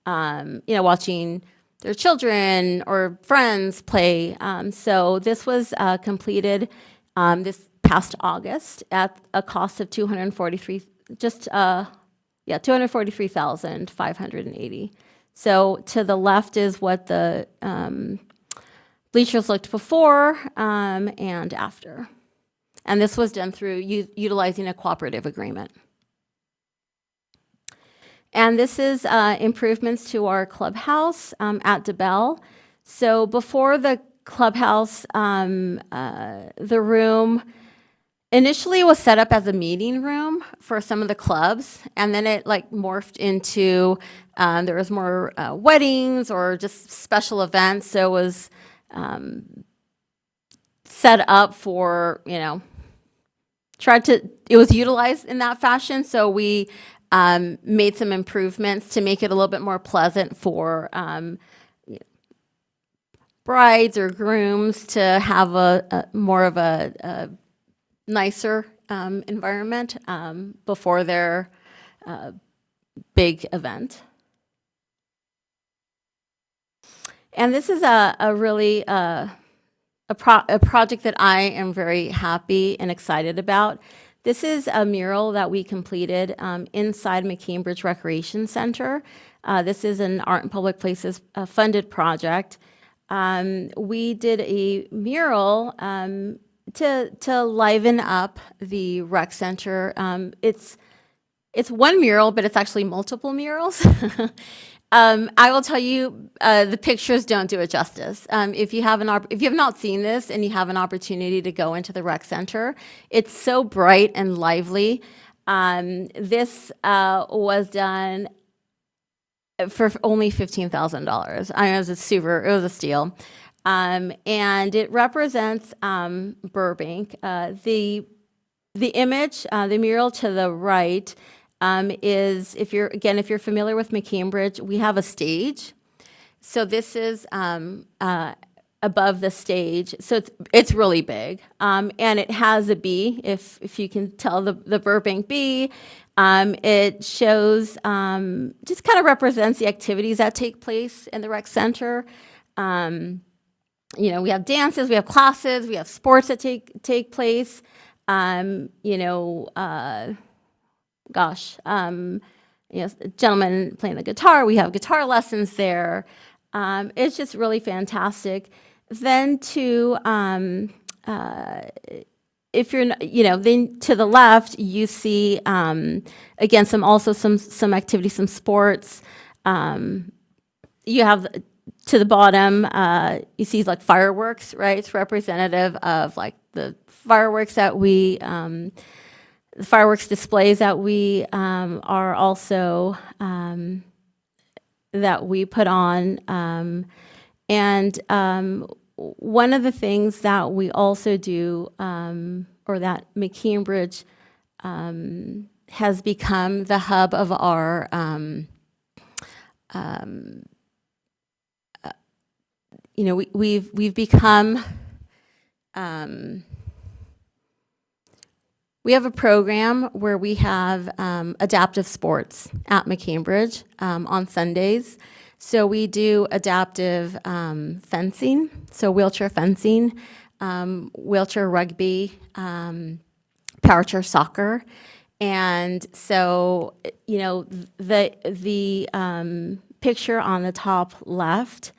watching their children or friends play. So this was completed this past August at a cost of $243,580. So to the left is what the bleachers looked before and after. And this was done through utilizing a cooperative agreement. And this is improvements to our clubhouse at DeBell. So before the clubhouse, the room initially it was set up as a meeting room for some of the clubs, and then it like morphed into there was more weddings or just special events. So it was set up for, it was utilized in that fashion. So we made some improvements to make it a little bit more pleasant for brides or grooms to have a more of a nicer environment before their big event. And this is a really a project that I am very happy and excited about. This is a mural that we completed inside McCambridge Recreation Center. This is an Art in Public Places funded project. We did a mural to liven up the rec center. It's one mural, but it's actually multiple murals. I will tell you, the pictures don't do it justice. If you have not seen this and you have an opportunity to go into the rec center, it's so bright and lively. This was done for only $15,000. It was a steal. And it represents Burbank. The image, the mural to the right, is, if you're familiar with McCambridge, we have a stage. So this is above the stage. So it's really big. And it has a bee, if you can tell the Burbank bee. It shows, just kind of represents the activities that take place in the rec center. We have dances, we have classes, we have sports that take place. Gentlemen playing the guitar, we have guitar lessons there. It's just really fantastic. Then if you're, then to the left, you see, again, some activity, some sports. You have to the bottom, you see like fireworks, right? It's representative of like the fireworks that the fireworks displays that we are also, that we put on. And one of the things that we also do, or that McCambridge has become the hub of our we've become we have a program where we have adaptive sports at McCambridge on Sundays. So we do adaptive fencing, so wheelchair fencing, wheelchair rugby, power chair soccer. And so, the picture on the top left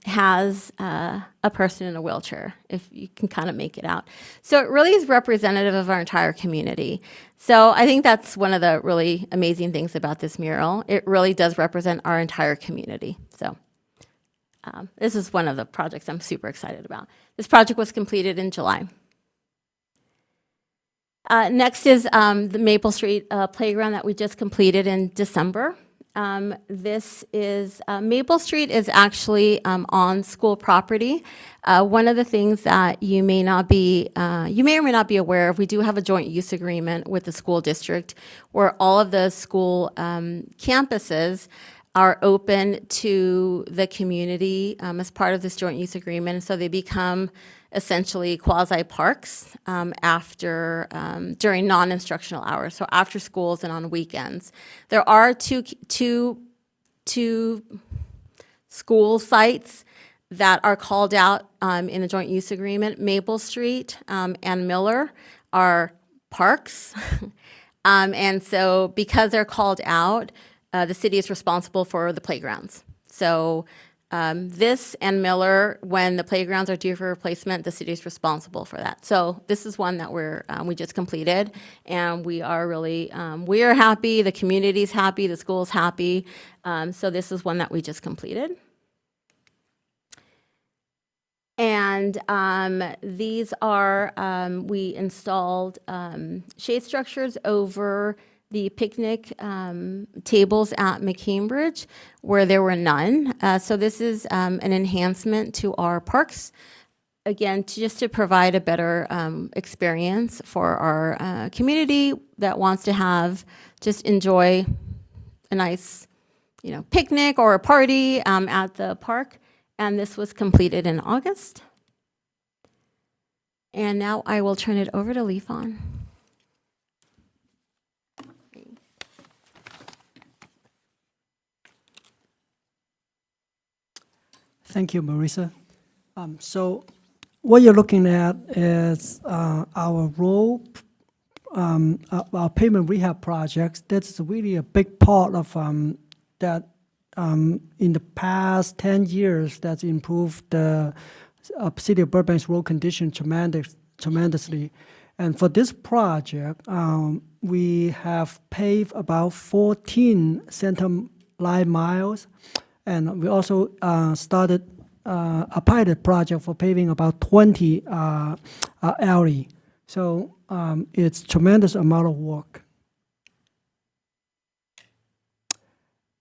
has a person in a wheelchair, if you can kind of make it out. So it really is representative of our entire community. So I think that's one of the really amazing things about this mural. It really does represent our entire community. So this is one of the projects I'm super excited about. This project was completed in July. Next is the Maple Street playground that we just completed in December. This is, Maple Street is actually on school property. One of the things that you may or may not be aware of, we do have a joint use agreement with the school district where all of the school campuses are open to the community as part of this joint use agreement. And so they become essentially quasi-parks during non-instructional hours, so after schools and on weekends. There are two school sites that are called out in the joint use agreement. Maple Street and Miller are parks. And so because they're called out, the city is responsible for the playgrounds. So this and Miller, when the playgrounds are due for replacement, the city is responsible for that. So this is one that we just completed, and we are really we are happy. The community's happy. The school's happy. So this is one that we just completed. And these are, we installed shade structures over the picnic tables at McCambridge where there were none. So this is an enhancement to our parks. Again, just to provide a better experience for our community that wants to just enjoy a nice, picnic or a party at the park. And this was completed in August. And now I will turn it over to Lee Fawn. Thank you, Marisa. So what you're looking at is our our pavement rehab projects. That's really a big part of that. In the past 10 years, that's improved the city of Burbank's road condition tremendously. And for this project, we have paved about 14 center line miles. And we also started a pilot project for paving about 20 alley. So it's tremendous amount of work.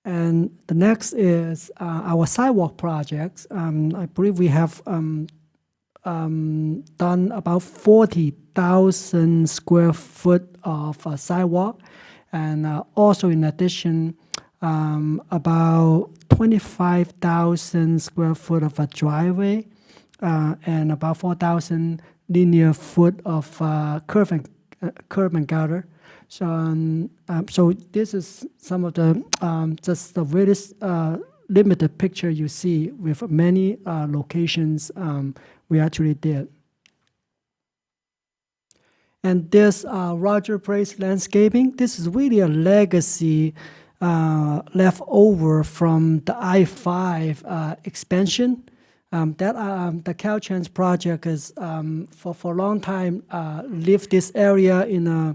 And the next is our sidewalk projects. I believe we have done about 40,000 square foot of sidewalk. And also in addition, about 25,000 square foot of a driveway and about 4,000 linear foot of curb and gutter. So, so this is some of the just the very limited picture you see with many locations we actually did. And this Roger Place landscaping, this is really a legacy left over from the I-5 expansion. The Caltrans project is for a long time lived this area in a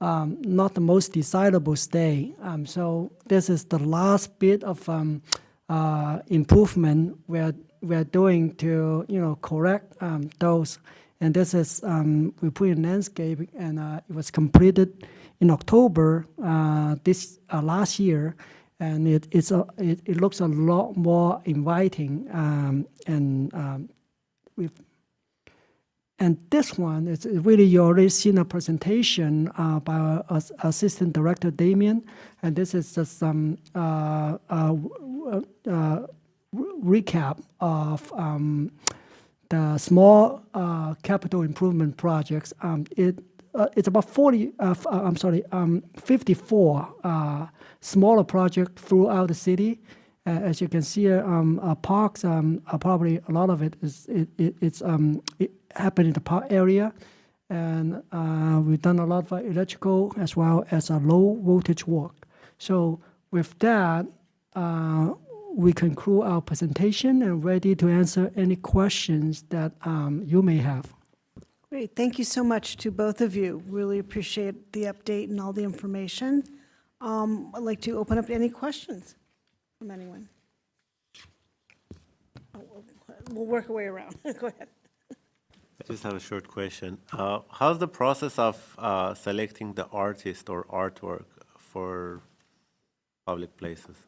not the most desirable state. So this is the last bit of improvement we're doing to correct those. And this is we put in landscaping, and it was completed in October this last year, and it looks a lot more inviting. And this one is really, you already seen a presentation by our Assistant Director Damien, and this is just some recap of the small capital improvement projects. It's about 54 smaller projects throughout the city. As you can see, parks are probably a lot of it it's happened in the park area, and we've done a lot of electrical as well as a low voltage work. So with that, we conclude our presentation and ready to answer any questions that you may have. Great, thank you so much to both of you. Really appreciate the update and all the information. I'd like to open up to any questions from anyone. We'll work our way around. Go ahead. I just have a short question. How's the process of selecting the artist or artwork for public places?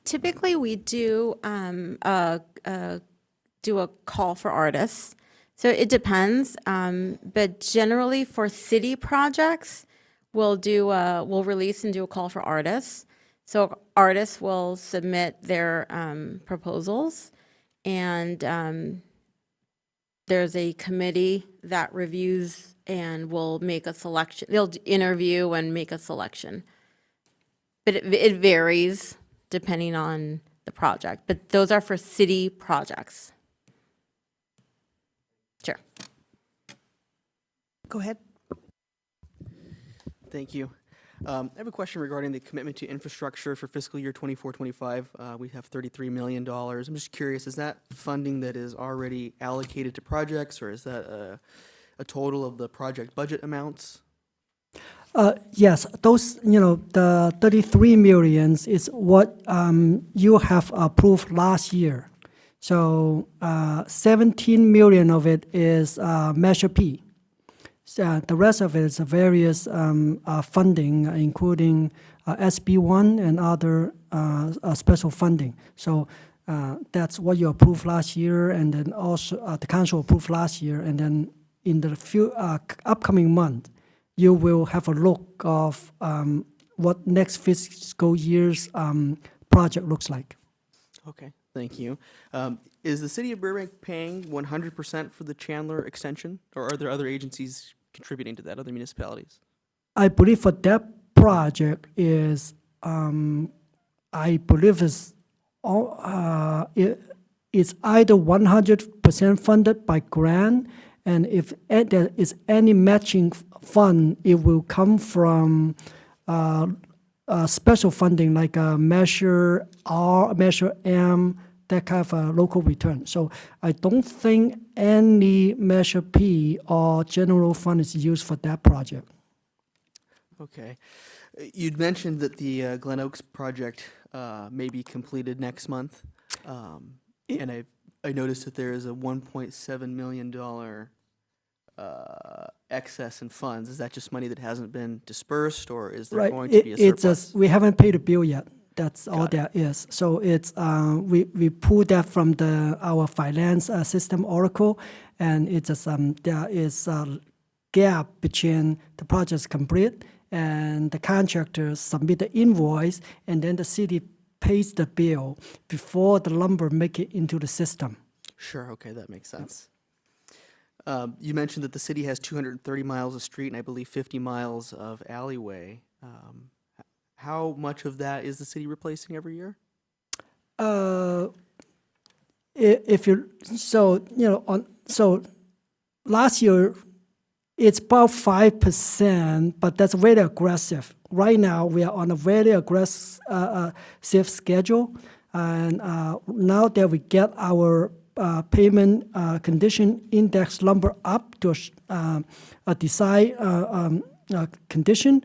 Typically, we do a call for artists. So it depends, but generally for city projects, we'll release and do a call for artists. So artists will submit their proposals, and there's a committee that reviews and will make a selection. They'll interview and make a selection. But it varies depending on the project. But those are for city projects. Sure. Go ahead. Thank you. I have a question regarding the commitment to infrastructure for fiscal year 24-25. We have $33 million. I'm just curious, is that funding that is already allocated to projects, or is that a total of the project budget amounts? Yes, those, the 33 millions is what you have approved last year. So 17 million of it is Measure P. So the rest of it is various funding, including SB1 and other special funding. So that's what you approved last year, and then also the council approved last year, and then in the few upcoming month, you will have a look of what next fiscal year's project looks like. Okay, thank you. Is the city of Burbank paying 100% for the Chandler extension, or are there other agencies contributing to that, other municipalities? I believe for that project is, I believe is all, it's either 100% funded by grant, and if there is any matching fund, it will come from special funding like Measure R, Measure M, that kind of local return. So I don't think any Measure P or general fund is used for that project. Okay. You'd mentioned that the Glen Oaks project may be completed next month. And I noticed that there is a $1.7 million excess in funds. Is that just money that hasn't been dispersed, or is there going to be a It's surplus? just, we haven't paid the bill yet. That's all there is. So it's, we pulled that from our finance system Oracle, and it's just, there is a gap between the project's complete and the contractors submit the invoice, and then the city pays the bill before the lumber make it into the system. Sure, okay, that makes sense. You mentioned that the city has 230 miles of street and I believe 50 miles of alleyway. How much of that is the city replacing every year? If you, so, so last year, it's about 5%, but that's very aggressive. Right now, we are on a very aggressive schedule, and now that we get our payment condition index number up to a desired condition,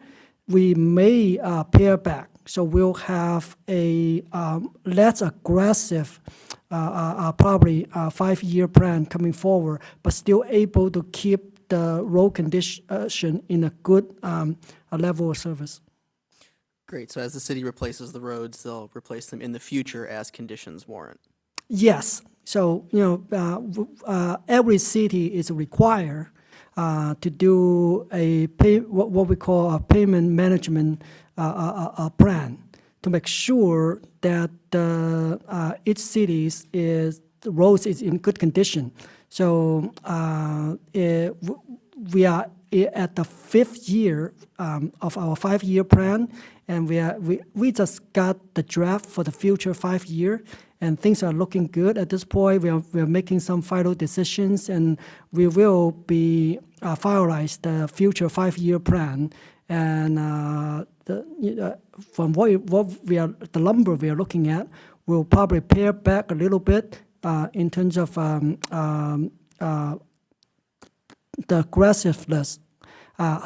we may pare back. So we'll have a less aggressive, probably 5-year plan coming forward, but still able to keep the road condition in a good level of service. Great, so as the city replaces the roads, they'll replace them in the future as conditions warrant. Yes. So, every city is required to do what we call a payment management plan to make sure that each city's the roads is in good condition. So we are at the 5th year of our 5-year plan, and we just got the draft for the future 5 year, and things are looking good at this point. We are making some final decisions, and we will be finalize the future 5-year plan. And from the number we are looking at, we'll probably pare back a little bit in terms of the aggressiveness,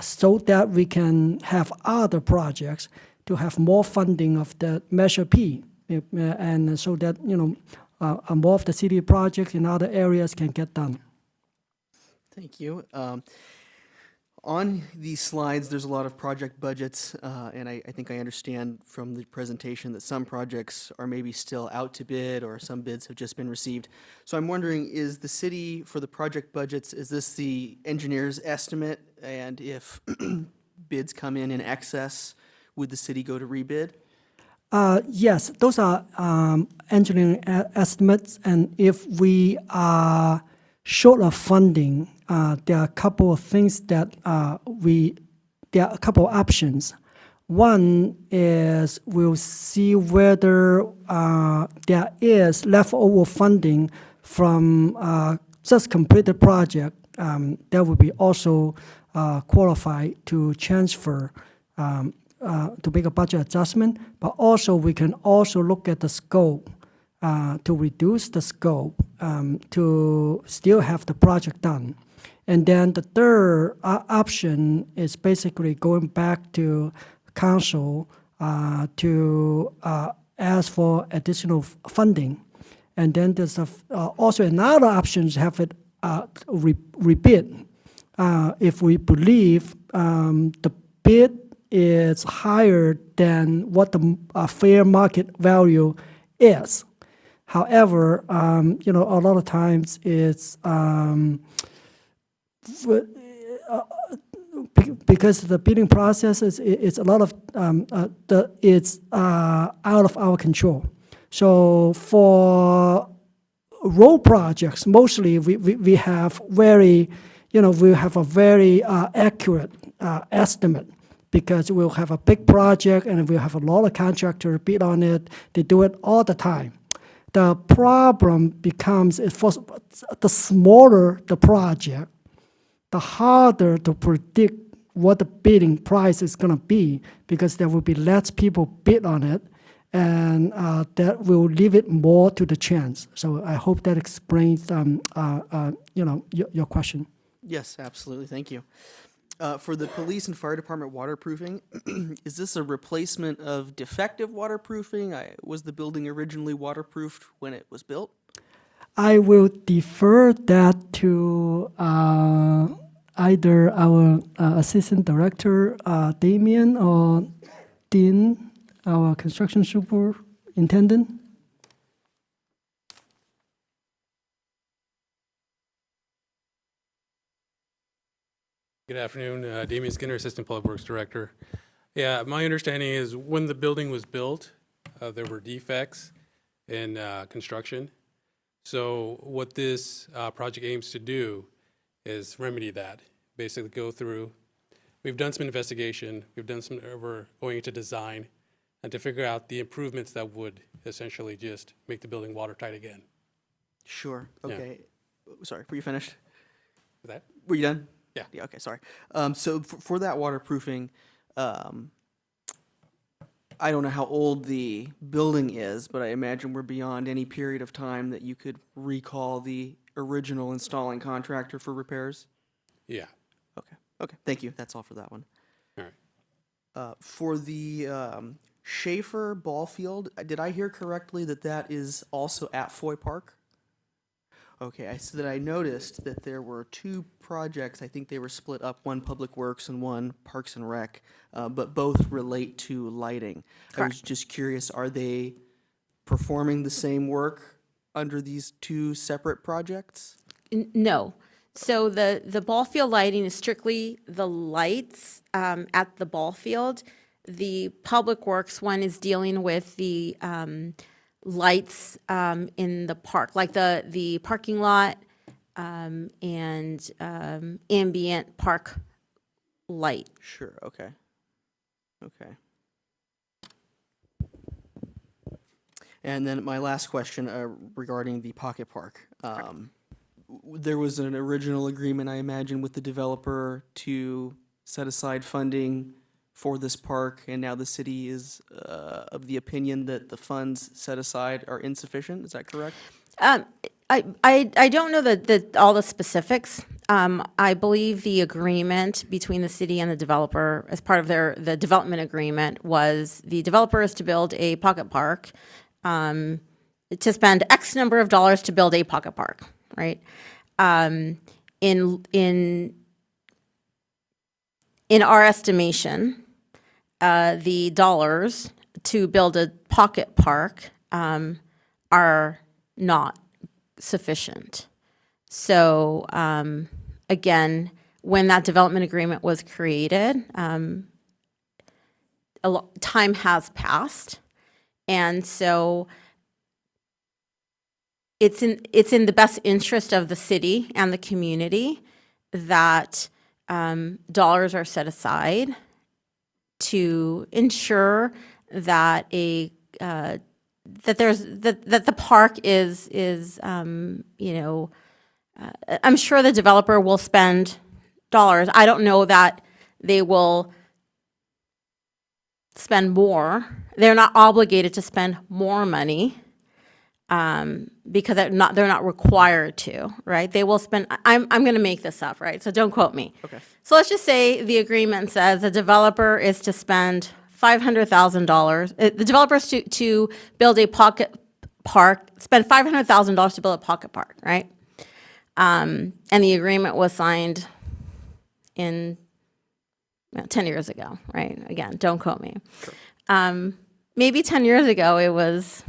so that we can have other projects to have more funding of the Measure P, and so that more of the city projects in other areas can get done. Thank you. On these slides, there's a lot of project budgets, and I think I understand from the presentation that some projects are maybe still out to bid or some bids have just been received. So I'm wondering, is the city, for the project budgets, is this the engineer's estimate? And if bids come in excess, would the city go to rebid? Yes, those are engineering estimates, and if we are short of funding, there are a couple of things that there are a couple of options. One is we'll see whether there is leftover funding from just completed project that will be also qualified to transfer to make a budget adjustment. But also we can also look at the scope to reduce the scope to still have the project done. And then the third option is basically going back to council to ask for additional funding. And then there's also another option to have it rebid. If we believe the bid is higher than what the fair market value is. However, a lot of times it's because the bidding process is a lot of it's out of our control. So for road projects, mostly we have very, we have a very accurate estimate, because we'll have a big project and we'll have a lot of contractors bid on it. They do it all the time. The problem becomes for the smaller the project, the harder to predict what the bidding price is going to be, because there will be less people bid on it, and that will leave it more to the chance. So I hope that explains, your question. Yes, absolutely. Thank you. For the police and fire department waterproofing, is this a replacement of defective waterproofing? Was the building originally waterproofed when it was built? I will defer that to either our assistant director, Damien, or Dean, our construction superintendent. Good afternoon, Damian Skinner, Assistant Public Works Director. Yeah, my understanding is when the building was built, there were defects in construction. So what this project aims to do is remedy that, basically go through. We've done some investigation, we're going into design, and to figure out the improvements that would essentially just make the building watertight again. Sure. Okay. Sorry, were you finished? Is that? Were you done? Yeah. Yeah, okay, sorry. So for that waterproofing, I don't know how old the building is, but I imagine we're beyond any period of time that you could recall the original installing contractor for repairs? Yeah. Okay, thank you. That's all for that one. All right. For the Schaefer ball field, did I hear correctly that that is also at Foy Park? Okay, I noticed that there were two projects. I think they were split up, one Public Works and one Parks and Rec, but both relate to lighting. I was just curious, are they performing the same work under these two separate projects? No. So the ball field lighting is strictly the lights at the ball field. The Public Works one is dealing with the lights in the park, like the parking lot and ambient park light. Sure, okay. Okay. And then my last question regarding the Pocket Park. There was an original agreement, I imagine, with the developer to set aside funding for this park, and now the city is of the opinion that the funds set aside are insufficient. Is that correct? I don't know all the specifics. I believe the agreement between the city and the developer, as part of the development agreement, was the developer is to build a pocket park, to spend X number of dollars to build a pocket park, right? In our estimation, the dollars to build a pocket park are not sufficient. So again, when that development agreement was created, time has passed, and so it's in the best interest of the city and the community that dollars are set aside to ensure that the park is I'm sure the developer will spend dollars. I don't know that they will spend more. They're not obligated to spend more money. because they're not required to, right? They will spend, I'm going to make this up, right? So don't quote me. Okay. So let's just say the agreement says the developer is to spend $500,000. The developer is to build a pocket park, spend $500,000 to build a pocket park, right? And the agreement was signed in 10 years ago, right? Again, don't quote me. Maybe 10 years ago, it was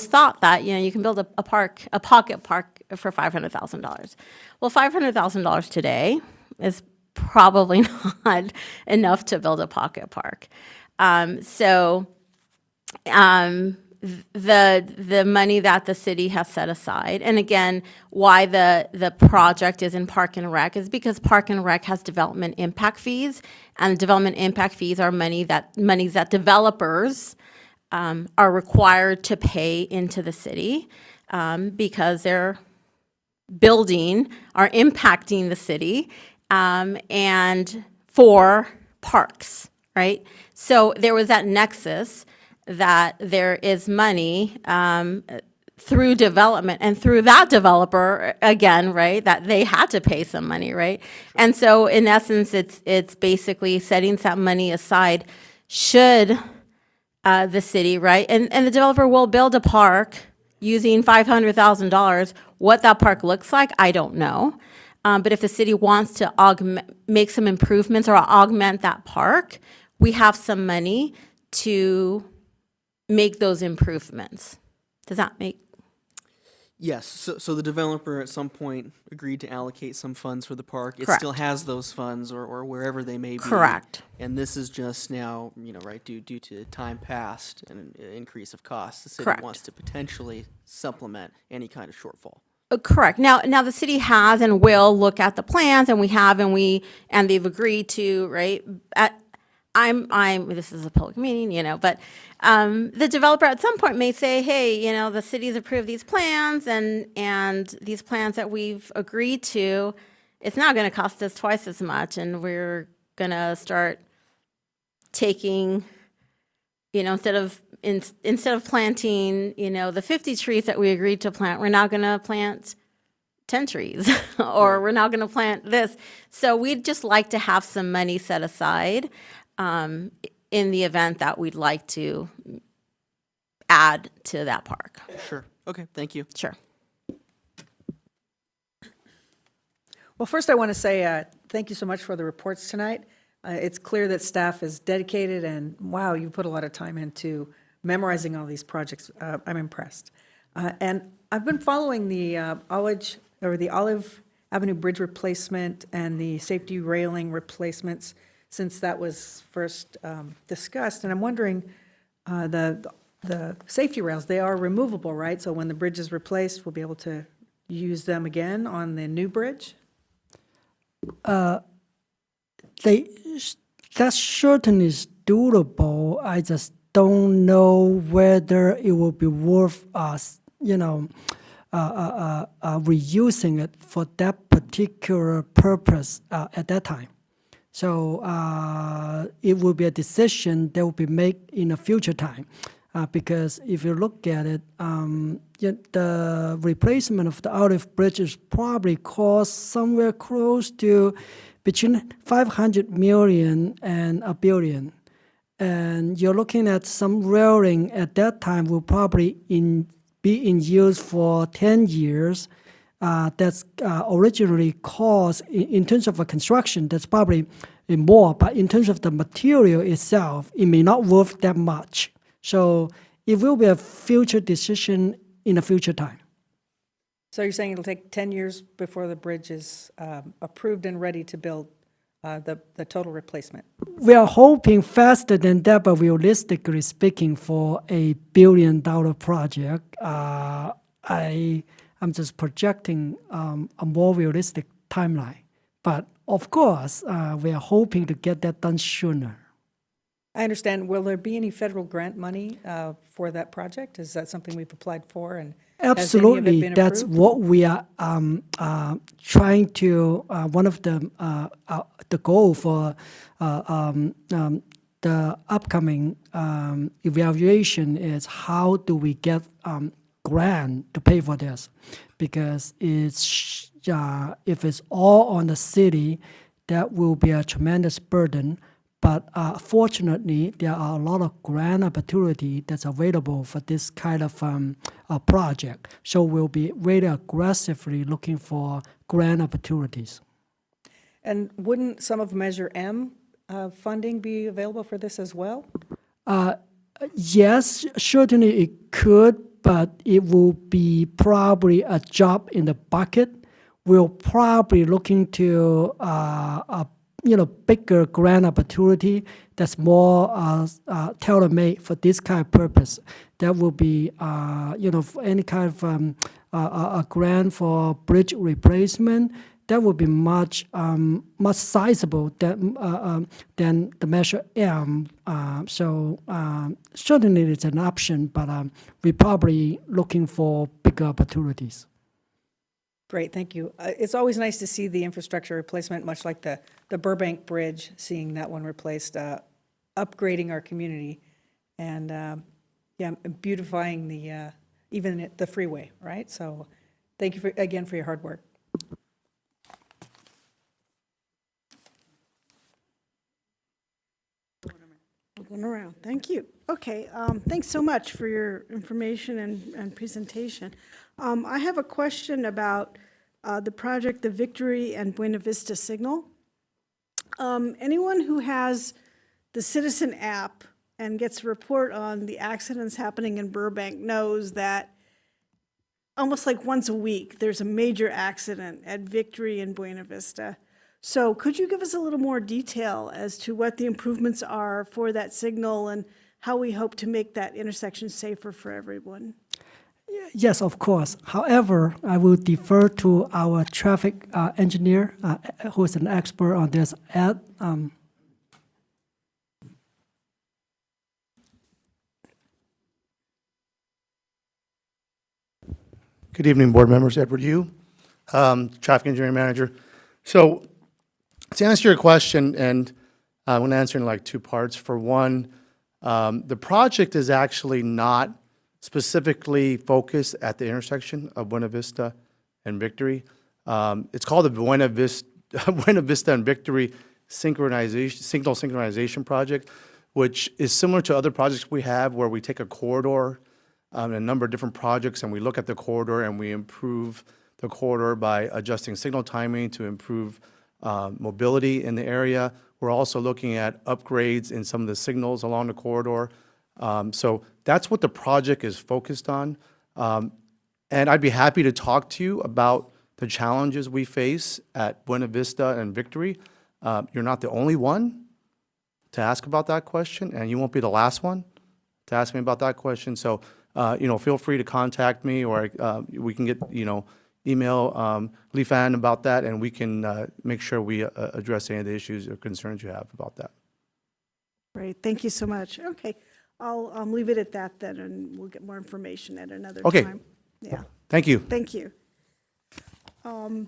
thought that, you can build a pocket park for $500,000. Well, $500,000 today is probably not enough to build a pocket park. The money that the city has set aside, and again, why the project is in Park and Rec is because Park and Rec has development impact fees, and development impact fees are monies that developers are required to pay into the city because they're building, are impacting the city, and for parks, right? So there was that nexus that there is money through development and through that developer, again, right, that they had to pay some money, right? And so in essence, it's basically setting some money aside should the city, right? And the developer will build a park using $500,000. What that park looks like, I don't know. But if the city wants to make some improvements or augment that park, we have some money to make those improvements. Does that make? Yes, so the developer at some point agreed to allocate some funds for the park. It Correct. still has those funds or wherever they may be. Correct. And this is just now, right, due to time past and an increase of costs. The city Correct. wants to potentially supplement any kind of shortfall. Correct. Now the city has and will look at the plans, and and they've agreed to, right? This is a public meeting, but the developer at some point may say, hey, the city's approved these plans, and these plans that we've agreed to, it's now going to cost us twice as much, and we're going to start taking, instead of planting, the 50 trees that we agreed to plant, we're now going to plant 10 trees, or we're now going to plant this. So we'd just like to have some money set aside in the event that we'd like to add to that park. Sure. Okay, thank you. Sure. Well, first I want to say thank you so much for the reports tonight. It's clear that staff is dedicated, and wow, you put a lot of time into memorizing all these projects. I'm impressed. And I've been following the Olive Avenue Bridge replacement and the safety railing replacements since that was first discussed. And I'm wondering, the safety rails, they are removable, right? So when the bridge is replaced, we'll be able to use them again on the new bridge? That certainly is doable. I just don't know whether it will be worth us, reusing it for that particular purpose at that time. So it will be a decision that will be made in a future time. Because if you look at it, the replacement of the Olive Bridge is probably cost somewhere close to between 500 million and $1 billion. And you're looking at some railing at that time will probably be in use for 10 years. That's originally cost, in terms of a construction, that's probably more. But in terms of the material itself, it may not worth that much. So it will be a future decision in a future time. So you're saying it'll take 10 years before the bridge is approved and ready to build the total replacement? We are hoping faster than that, but realistically speaking, for $1 billion project, I'm just projecting a more realistic timeline. But of course, we are hoping to get that done sooner. I understand. Will there be any federal grant money for that project? Is that something we've applied for? And has any of it absolutely, been that's approved? what we are trying to. One of the goal for the upcoming evaluation is how do we get grant to pay for this, because if it's all on the city, that will be a tremendous burden. But fortunately, there are a lot of grant opportunity that's available for this kind of project. So we'll be very aggressively looking for grant opportunities. And wouldn't some of Measure M funding be available for this as well? Yes, certainly it could, but it will be probably a drop in the bucket. We're probably looking to a bigger grant opportunity that's more tailor-made for this kind of purpose. That will be for any kind of a grant for bridge replacement. That would be much sizable than the Measure M. So certainly it's an option, but we're probably looking for bigger opportunities. Great, thank you. It's always nice to see the infrastructure replacement, much like the Burbank Bridge, seeing that one replaced, upgrading our community and beautifying even the freeway, right? So thank you again for your hard work. Going around. Thank you. Okay, thanks so much for your information and presentation. I have a question about the project, the Victory and Buena Vista Signal. Anyone who has the Citizen app and gets a report on the accidents happening in Burbank knows that almost like once a week, there's a major accident at Victory and Buena Vista. So could you give us a little more detail as to what the improvements are for that signal and how we hope to make that intersection safer for everyone? Yes, of course. However, I will defer to our traffic engineer, who is an expert on this. Good evening, board members. Edward Yu, traffic engineering manager. So to answer your question, and I'm going to answer in like two parts. For one, the project is actually not specifically focused at the intersection of Buena Vista and Victory. It's called the Buena Vista and Victory signal synchronization project, which is similar to other projects we have where we take a corridor, a number of different projects, and we look at the corridor and we improve the corridor by adjusting signal timing to improve mobility in the area. We're also looking at upgrades in some of the signals along the corridor. So that's what the project is focused on. And I'd be happy to talk to you about the challenges we face at Buena Vista and Victory. You're not the only one to ask about that question, and you won't be the last one to ask me about that question. So, feel free to contact me, or we can get, email Lee Fan about that, and we can make sure we address any of the issues or concerns you have about that. Great, thank you so much. Okay, I'll leave it at that then, and we'll get more information at another Okay. time. Yeah, Thank you. thank you. A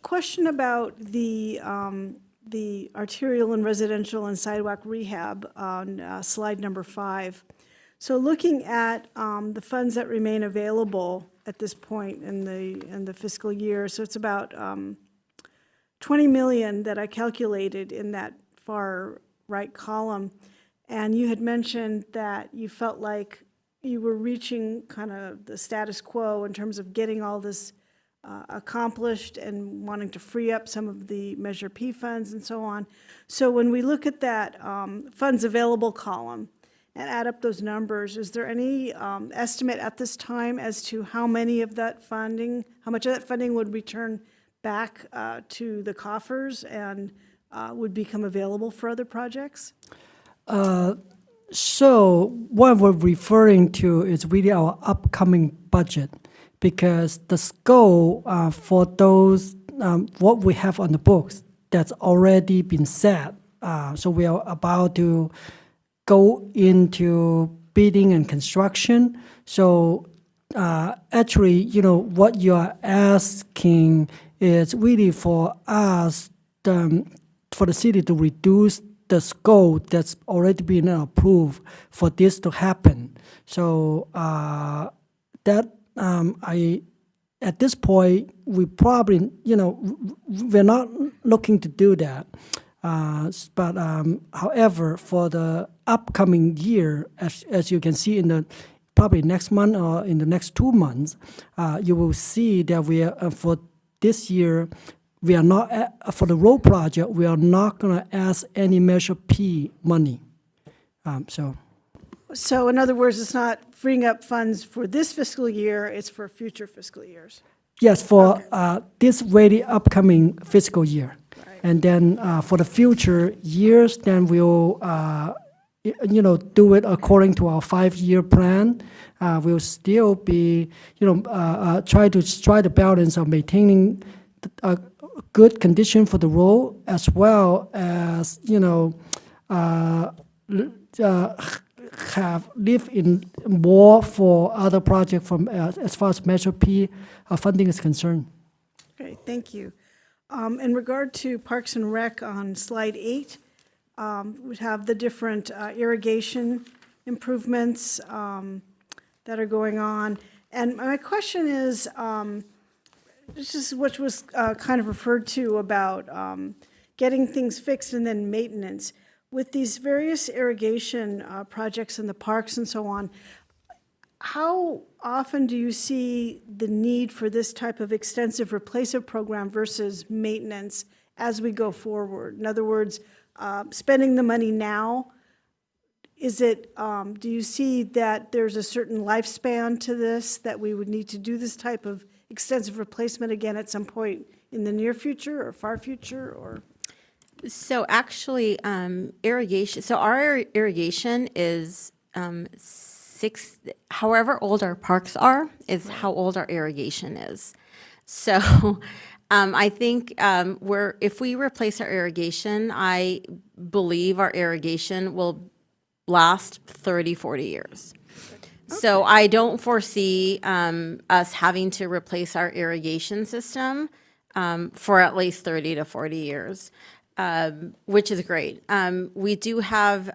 question about the arterial and residential and sidewalk rehab on slide number 5. So looking at the funds that remain available at this point in the fiscal year, so it's about 20 million that I calculated in that far right column. And you had mentioned that you felt like you were reaching kind of the status quo in terms of getting all this accomplished and wanting to free up some of the Measure P funds and so on. So when we look at that funds available column and add up those numbers, is there any estimate at this time as to how much of that funding would return back to the coffers and would become available for other projects? So what we're referring to is really our upcoming budget, because the scope for those, what we have on the books, that's already been set. So we are about to go into bidding and construction. So actually, what you are asking is really for us, for the city to reduce the scope that's already been approved for this to happen. So that at this point, we probably, we're not looking to do that. But however, for the upcoming year, as you can see in the probably next month or in the next 2 months, you will see that we are for this year, we are not for the road project. We are not going to ask any Measure P money. So in other words, it's not freeing up funds for this fiscal year, it's for future fiscal years. Yes, for this very upcoming fiscal year. And then for the future years, then we'll, do it according to our 5-year plan. We'll still be, try to strike the balance of maintaining a good condition for the road, as well as, have live in more for other projects from as far as Measure P funding is concerned. Okay, thank you. In regard to Parks and Rec on slide 8, we have the different irrigation improvements that are going on. And my question is, this is what was kind of referred to about getting things fixed and then maintenance. With these various irrigation projects in the parks and so on, how often do you see the need for this type of extensive replacement program versus maintenance as we go forward? In other words, spending the money now, is it, do you see that there's a certain lifespan to this, that we would need to do this type of extensive replacement again at some point in the near future or far future, or? So actually, irrigation, so our irrigation is however old our parks are, is how old our irrigation is. So I think if we replace our irrigation, I believe our irrigation will last 30, 40 years. Okay. So I don't foresee us having to replace our irrigation system for at least 30 to 40 years. Which is great. We do have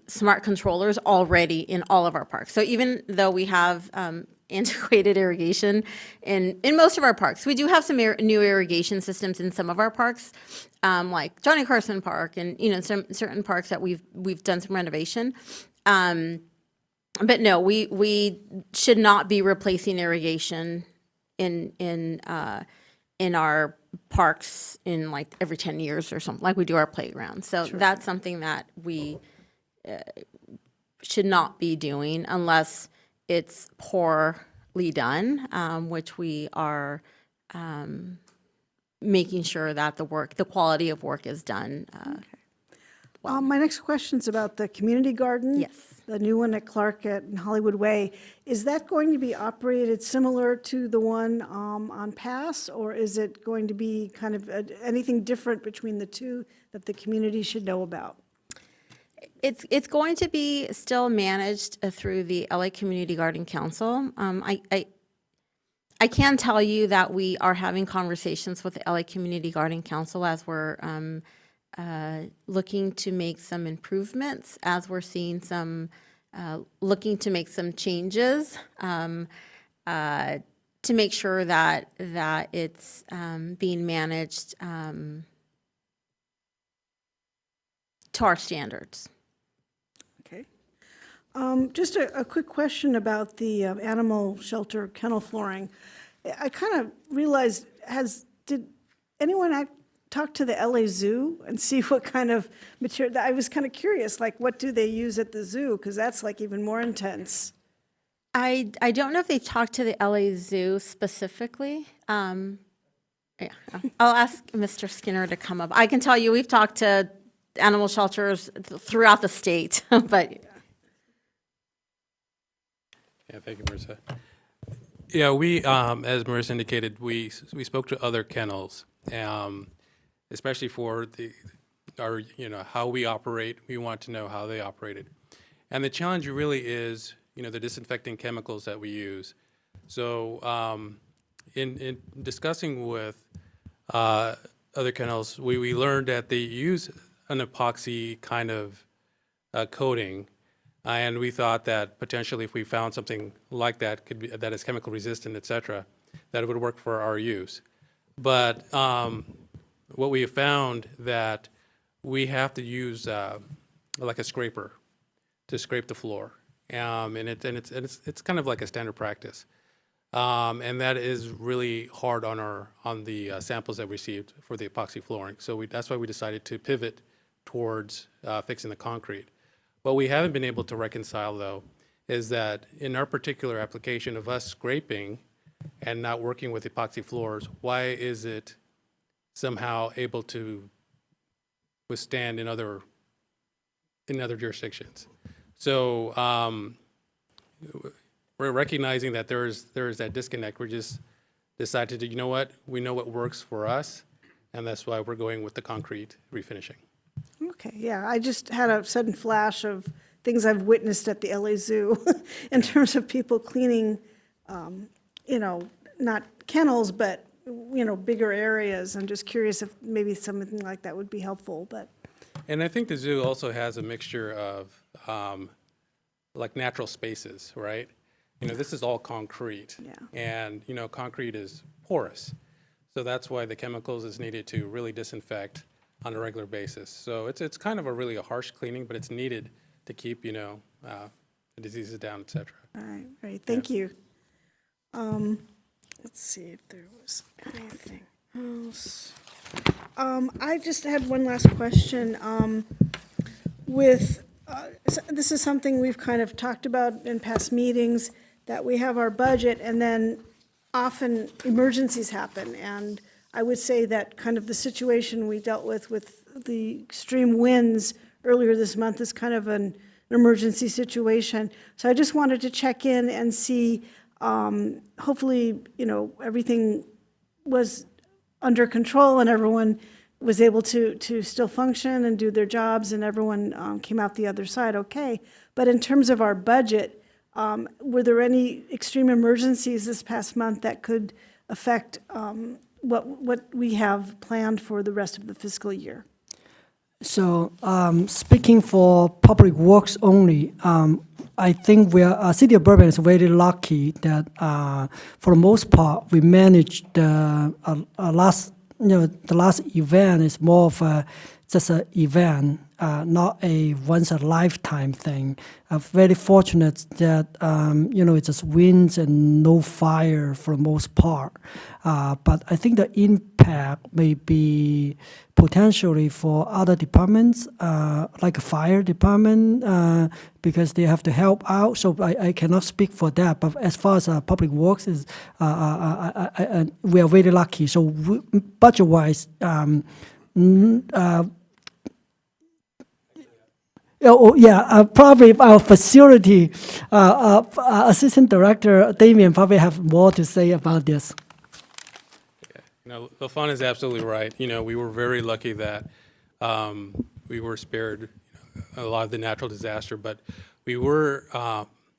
smart controllers already in all of our parks. So even though we have antiquated irrigation in most of our parks, we do have some new irrigation systems in some of our parks, like Johnny Carson Park and some certain parks that we've done some renovation. But no, we should not be replacing irrigation in our parks in like every 10 years or something, like we do our playground. So that's something that we should not be doing unless it's poorly done, which we are making sure that the quality of work is done. My next question is about the community garden. Yes. The new one at Clark and Hollywood Way. Is that going to be operated similar to the one on Pass, or is it going to be kind of anything different between the two that the community should know about? It's going to be still managed through the LA Community Garden Council. I can tell you that we are having conversations with the LA Community Garden Council as we're looking to make some improvements, as we're seeing some, looking to make some changes to make sure that it's being managed to our standards. Okay. Just a quick question about the animal shelter kennel flooring. I kind of realized, did anyone talk to the LA Zoo and see what kind of material? I was kind of curious, like what do they use at the zoo? Because that's like even more intense. I don't know if they talked to the LA Zoo specifically. Yeah, I'll ask Mr. Skinner to come up. I can tell you we've talked to animal shelters throughout the state, but. Yeah, thank you, Marissa. Yeah, we, as Marissa indicated, we spoke to other kennels, especially for our how we operate. We want to know how they operated, and the challenge really is the disinfecting chemicals that we use. So in discussing with other kennels, we learned that they use an epoxy kind of coating And we thought that potentially if we found something like that, that is chemical resistant, et cetera, that it would work for our use. But what we have found that we have to use like a scraper to scrape the floor. And it's kind of like a standard practice. And that is really hard on the samples that we received for the epoxy flooring. So that's why we decided to pivot towards fixing the concrete. What we haven't been able to reconcile, though, is that in our particular application of us scraping and not working with epoxy floors, why is it somehow able to withstand in other jurisdictions? So we're recognizing that there is that disconnect. We just decided to, you know what, we know what works for us, and that's why we're going with the concrete refinishing. Okay, yeah, I just had a sudden flash of things I've witnessed at the LA Zoo in terms of people cleaning, not kennels, but, bigger areas. I'm just curious if maybe something like that would be helpful, but. And I think the zoo also has a mixture of like natural spaces, right? This is all concrete. Yeah. And, concrete is porous. So that's why the chemicals is needed to really disinfect on a regular basis. So it's kind of a harsh cleaning, but it's needed to keep, the diseases down, et cetera. All right, great, thank you. Let's see if there was anything else. I just had one last question. This is something we've kind of talked about in past meetings, that we have our budget and then often emergencies happen. And I would say that kind of the situation we dealt with the extreme winds earlier this month is kind of an emergency situation. So I just wanted to check in and see, hopefully, everything was under control and everyone was able to still function and do their jobs, and everyone came out the other side okay. But in terms of our budget, were there any extreme emergencies this past month that could affect what we have planned for the rest of the fiscal year? So speaking for public works only, I think City of Burbank is very lucky that for the most part we managed the last event is more of just an event, not a once a lifetime thing. I'm very fortunate that it's just winds and no fire for the most part. But I think the impact may be potentially for other departments, like a fire department, because they have to help out. So I cannot speak for that. But as far as public works is, we are very lucky. So budget-wise, probably our facility assistant director Damien probably have more to say about this. LaFawn is absolutely right. We were very lucky that we were spared a lot of the natural disaster, but we were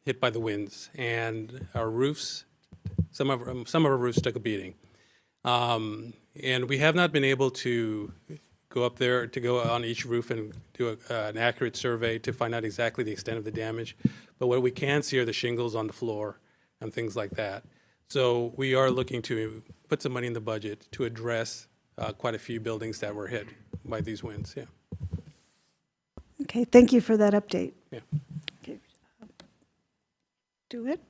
hit by the winds, and our roofs, some of our roofs took a beating. And we have not been able to go up there, to go on each roof and do an accurate survey to find out exactly the extent of the damage. But what we can see are the shingles on the floor and things like that. So we are looking to put some money in the budget to address quite a few buildings that were hit by these winds, yeah. Okay, thank you for that update. Yeah. Okay. Do it.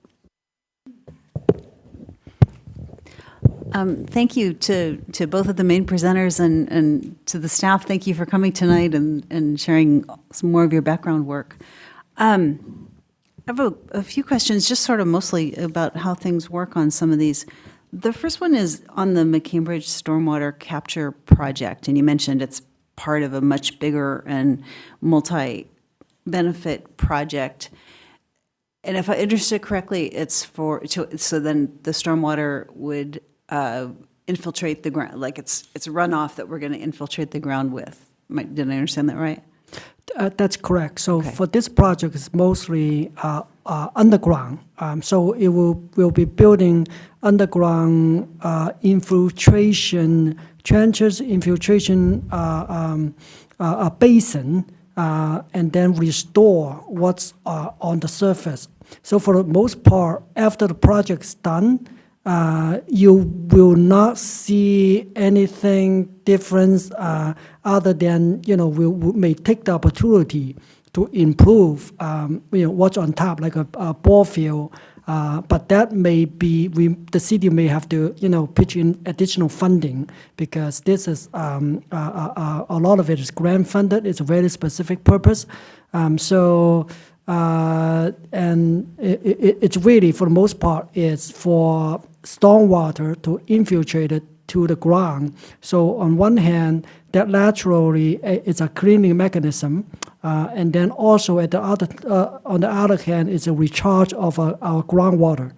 Thank you to both of the main presenters and to the staff. Thank you for coming tonight and sharing some more of your background work. I have a few questions, just sort of mostly about how things work on some of these. The first one is on the McCambridge Stormwater Capture Project, and you mentioned it's part of a much bigger and multi-benefit project. And if I understood correctly, it's so then the stormwater would infiltrate the ground, like it's runoff that we're going to infiltrate the ground with. Did I understand that right? That's correct. So Okay. for this project, it's mostly underground. So it will be building underground infiltration trenches, infiltration basin and then restore what's on the surface. So for the most part, after the project's done, you will not see anything different other than, we may take the opportunity to improve, what's on top, like a ball field. But that may be, the city may have to, pitch in additional funding because this is, a lot of it is grant funded. It's a very specific purpose. And it's really, for the most part, it's for stormwater to infiltrate it to the ground. So on one hand, that naturally is a cleaning mechanism, and then also at the other, on the other hand, is a recharge of our groundwater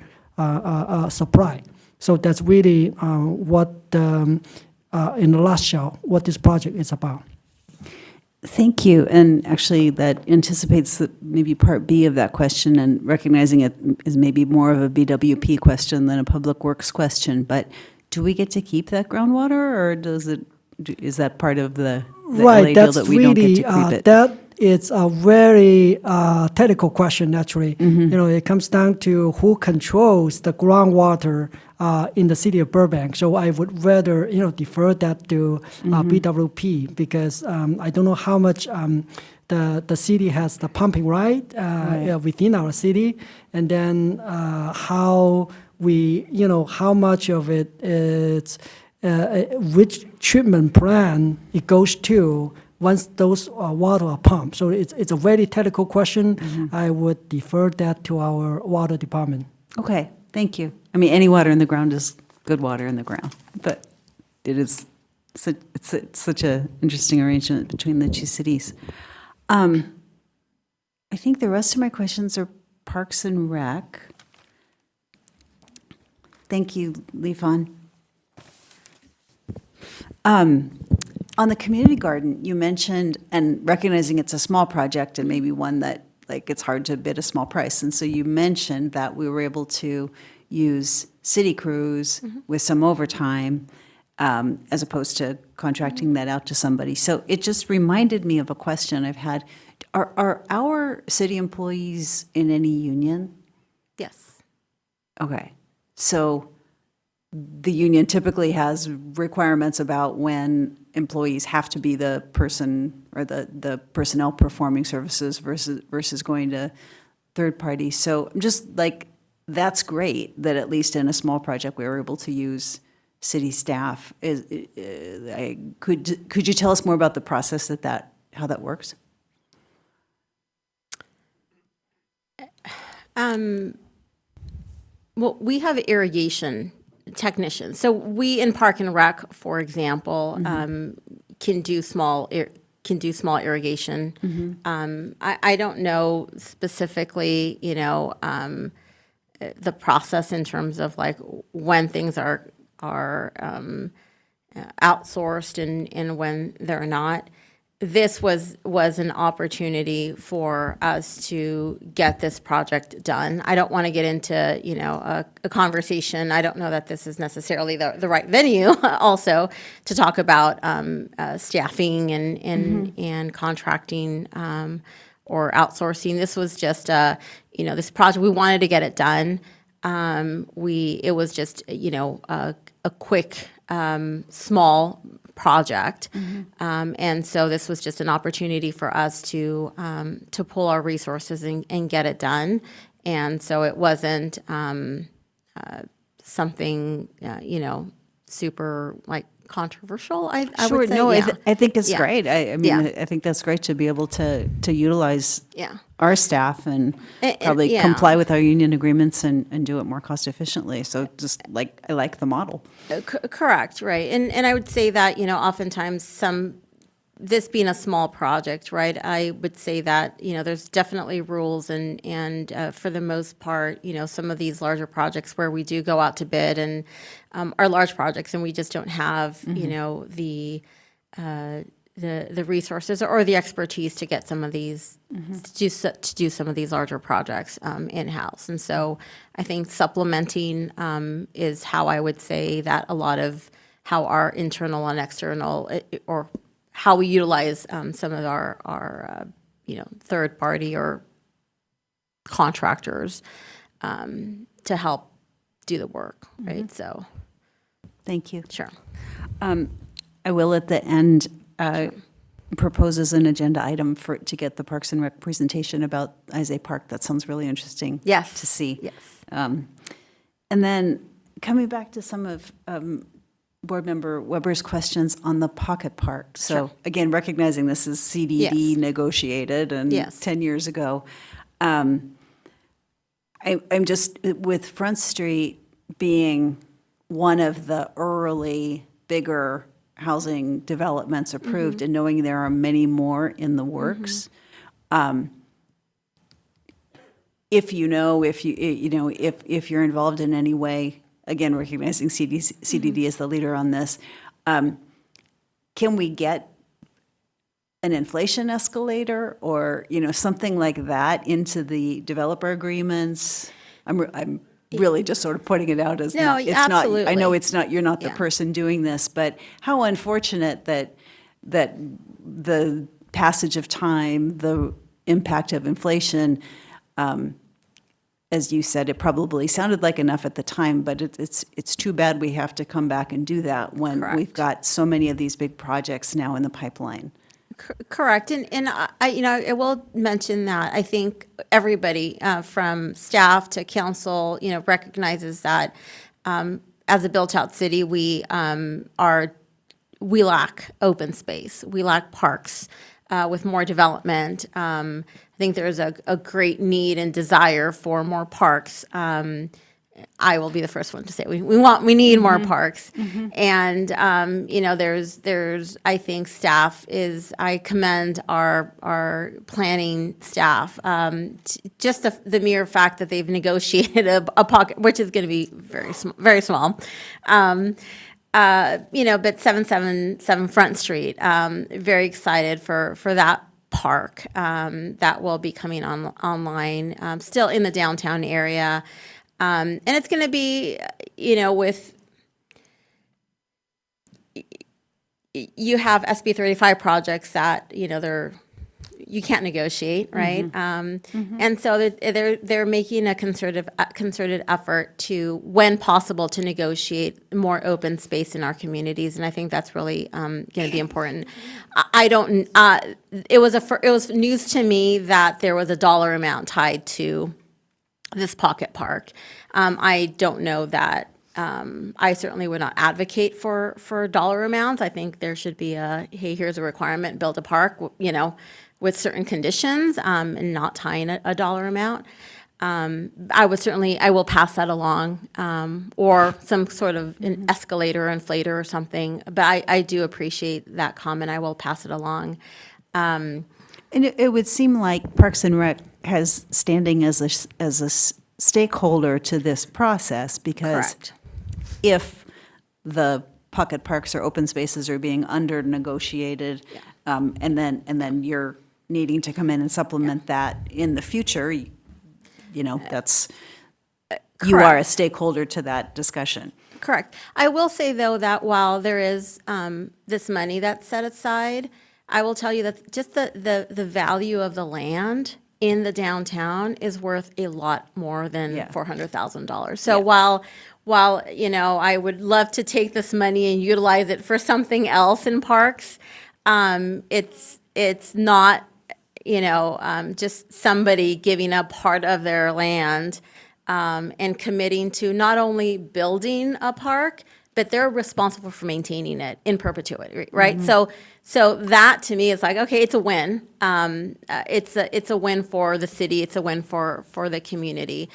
supply. So that's really what, in a nutshell, what this project is about. Thank you. And actually, that anticipates maybe part B of that question, and recognizing it is maybe more of a BWP question than a Public Works question. But do we get to keep that groundwater, or is that part of the LA deal That's that we don't get to keep it? That is a very technical question, actually. It comes down to who controls the groundwater in the city of Burbank. So I would rather, defer that to BWP because I don't know how much the city has the pumping right, within our city, and then how how much of it is, which treatment plant it goes to once those water are pumped. So it's a very technical question. I would defer that to our water department. Okay, thank you. I mean, any water in the ground is good water in the ground, but it's such an interesting arrangement between the two cities. I think the rest of my questions are Parks and Rec. Thank you, Lifan. On the community garden, you mentioned, and recognizing it's a small project and maybe one that, it's hard to bid a small price. And so you mentioned that we were able to use city crews with some overtime, as opposed to contracting that out to somebody. So it just reminded me of a question I've had. Are our city employees in any union? Yes. Okay. So the union typically has requirements about when employees have to be the person or the personnel performing services versus going to third parties. So I'm just that's great that at least in a small project we were able to use city staff. Could you tell us more about the process how that works? Well, we have irrigation technicians. So we in Park and Rec, for example, can do small irrigation. I don't know specifically, the process in terms of when things are outsourced and when they're not. This was an opportunity for us to get this project done. I don't want to get into, a conversation. I don't know that this is necessarily the right venue also to talk about staffing and contracting or outsourcing. This was just this project, we wanted to get it done. It was just, a quick, small project. And so this was just an opportunity for us to pull our resources and get it done. And so it wasn't something, super controversial, I Sure, would say. no, Yeah. I think it's Yeah. great. I mean, Yeah. I think that's great to be able to utilize Yeah. our staff and probably yeah. comply with our union agreements and do it more cost efficiently. So just I like the model. Correct, right. And I would say that, oftentimes this being a small project, right, I would say that, there's definitely rules and for the most part, some of these larger projects where we do go out to bid and are large projects and we just don't have, the resources or the expertise to get some of these, to do some of these larger projects in-house. And so I think supplementing is how I would say that a lot of how our internal and external or how we utilize some of our third party or contractors to help do the work, right? So, Thank you. sure. I will at the end propose as an agenda item to get the Parks and Rec presentation about Isay Park. That sounds really interesting. Yes. To see. Yes. And then coming back to some of Board Member Weber's questions on the Pocket Park. So again, recognizing this is CDD Yes. negotiated and Yes. 10 years ago. I'm just, with Front Street being one of the early, bigger housing developments approved, and knowing there are many more in the works, if you're involved in any way, again, recognizing CDD as the leader on this, can we get an inflation escalator or, something like that into the developer agreements? I'm really just sort of putting it out as No, it's not, I know absolutely. it's not, you're not the Yeah. person doing this, but how unfortunate that the passage of time, the impact of inflation, as you said, it probably sounded like enough at the time, but it's too bad we have to come back and do that when we've Correct. got so many of these big projects now in the pipeline. Correct, and I will mention that I think everybody from staff to council, recognizes that as a built-out city, we lack open space, we lack parks with more development. I think there's a great need and desire for more parks. I will be the first one to say we need more parks, and there's I think I commend our planning staff, just the mere fact that they've negotiated a pocket, which is going to be very small, but 777 Front Street, very excited for that park that will be coming online, still in the downtown area. And it's going to be, you have SB 35 projects that, you can't negotiate, right? And so they're making a concerted effort to, when possible, to negotiate more open space in our communities, and I think that's really going to be important. It was news to me that there was a dollar amount tied to this pocket park. I don't know that. I certainly would not advocate for dollar amounts. I think there should be hey, here's a requirement, build a park, with certain conditions, and not tying a dollar amount. I will pass that along, or some sort of an escalator, inflator, or something. But I do appreciate that comment. I will pass it along. And it would seem like Parks and Rec has standing as a stakeholder to this process, because Correct. if the pocket parks or open spaces are being under negotiated, and then you're needing to come in and supplement that in the future, that's, you are a Correct. stakeholder to that discussion. Correct. I will say, though, that while there is this money that's set aside, I will tell you that just the value of the land in the downtown is worth a lot more than Yeah. $400,000. So while I would love to take this money and utilize it for something else in parks, it's not just somebody giving up part of their land and committing to not only building a park, but they're responsible for maintaining it in perpetuity, right? So that to me is like, okay, it's a win. It's a win for the city. It's a win for the community.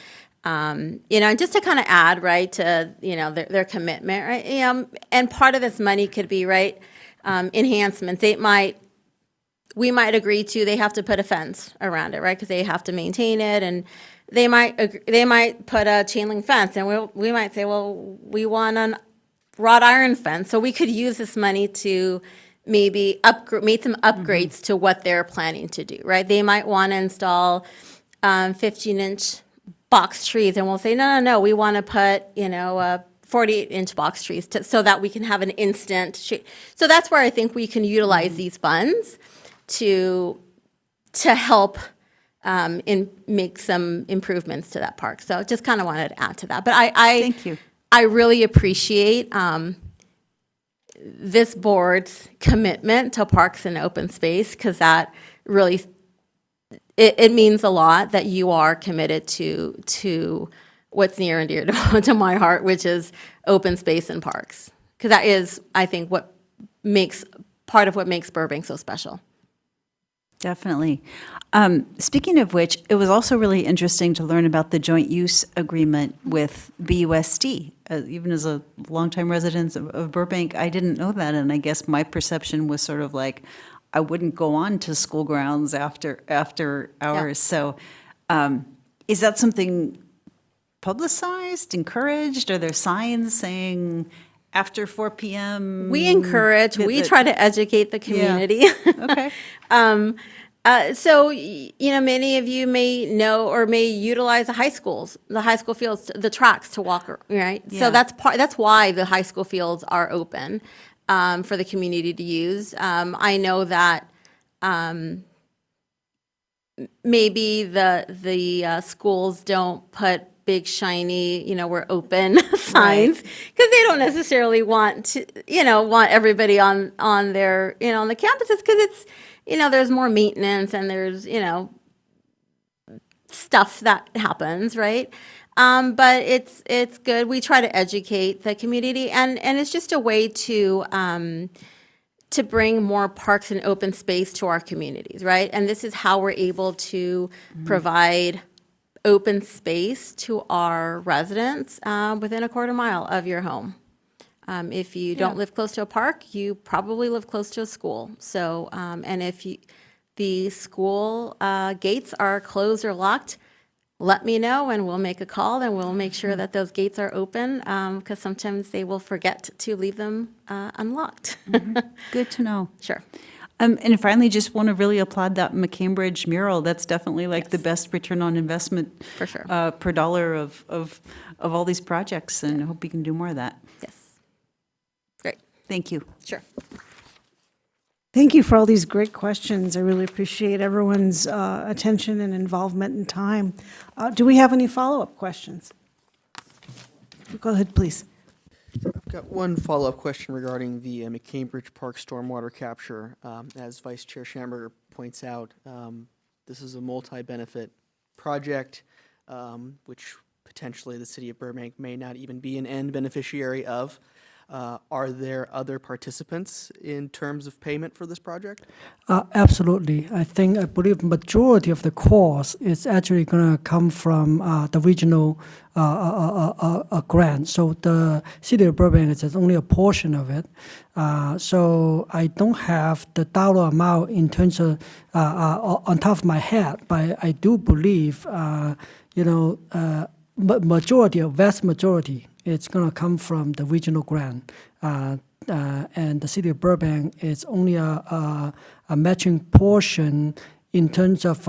And just to kind of add, right, to their commitment, right? And part of this money could be, right, enhancements. We might agree to, they have to put a fence around it, right? Because they have to maintain it, and they might put a chain link fence, and we might say, well, we want a wrought iron fence. So we could use this money to maybe make some upgrades to what they're planning to do, right? They might want to install 15-inch box trees, and we'll say, no, we want to put, a 48-inch box trees so that we can have an instant shade. So that's where I think we can utilize these funds to help make some improvements to that park. So just kind of wanted to add to that. But Thank you. I really appreciate this board's commitment to parks and open space, because that really, it means a lot that you are committed to what's near and dear to my heart, which is open space and parks. Because that is, I think, part of what makes Burbank so special. Definitely. Speaking of which, it was also really interesting to learn about the joint use agreement with BUSD. Even as a longtime resident of Burbank, I didn't know that, and I guess my perception was sort of like I wouldn't go on to school grounds after hours. So, is that something publicized, encouraged? Are there signs saying after 4 p.m.? We encourage, we try to educate the community. Okay. So, many of you may know or may utilize the high school fields, the tracks to walk, right? Yeah. So that's why the high school fields are open for the community to use. I know that maybe the schools don't put big shiny, we're open signs, because they don't necessarily want everybody on their, on the campuses, because it's, there's more maintenance and there's, stuff that happens, right? But it's good. We try to educate the community, and it's just a way to bring more parks and open space to our communities, right? And this is how we're able to provide open space to our residents within a quarter mile of your home. If you don't live close to a park, you probably live close to a school. So, and if the school gates are closed or locked, let me know and we'll make a call and we'll make sure that those gates are open, because sometimes they will forget to leave them unlocked. Good to know. Sure. And finally, just want to really applaud that McCambridge mural. That's definitely like the best return on investment For sure. Per dollar of all these projects, and I hope we can do more of that. Yes. Great. Thank you. Sure. Thank you for all these great questions. I really appreciate everyone's attention and involvement and time. Do we have any follow-up questions? Go ahead, please. I've got one follow-up question regarding the McCambridge Park stormwater capture. As Vice Chair Schamberger points out, this is a multi-benefit project, which potentially the city of Burbank may not even be an end beneficiary of. Are there other participants in terms of payment for this project? Absolutely. I believe majority of the cost is actually going to come from the regional grant. So the city of Burbank is only a portion of it. So I don't have the dollar amount in terms of on top of my head, but I do believe vast majority, it's going to come from the regional grant. And the city of Burbank is only a matching portion in terms of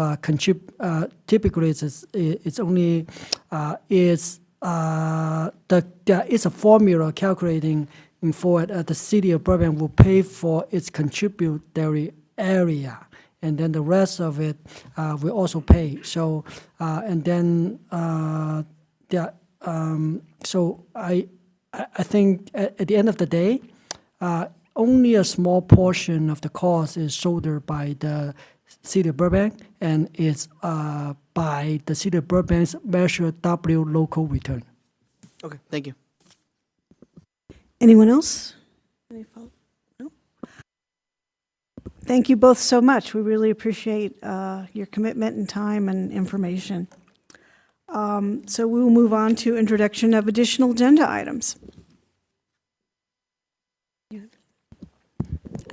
typically it's only there is a formula calculating for it. The city of Burbank will pay for its contributory area, and then the rest of it will also pay. So and then so I think at the end of the day, only a small portion of the cost is shouldered by the city of Burbank, and it's by the city of Burbank's Measure W local return. Okay, thank you. Anyone else? Any follow-up? No? Thank you both so much. We really appreciate your commitment and time and information. So we will move on to introduction of additional agenda items.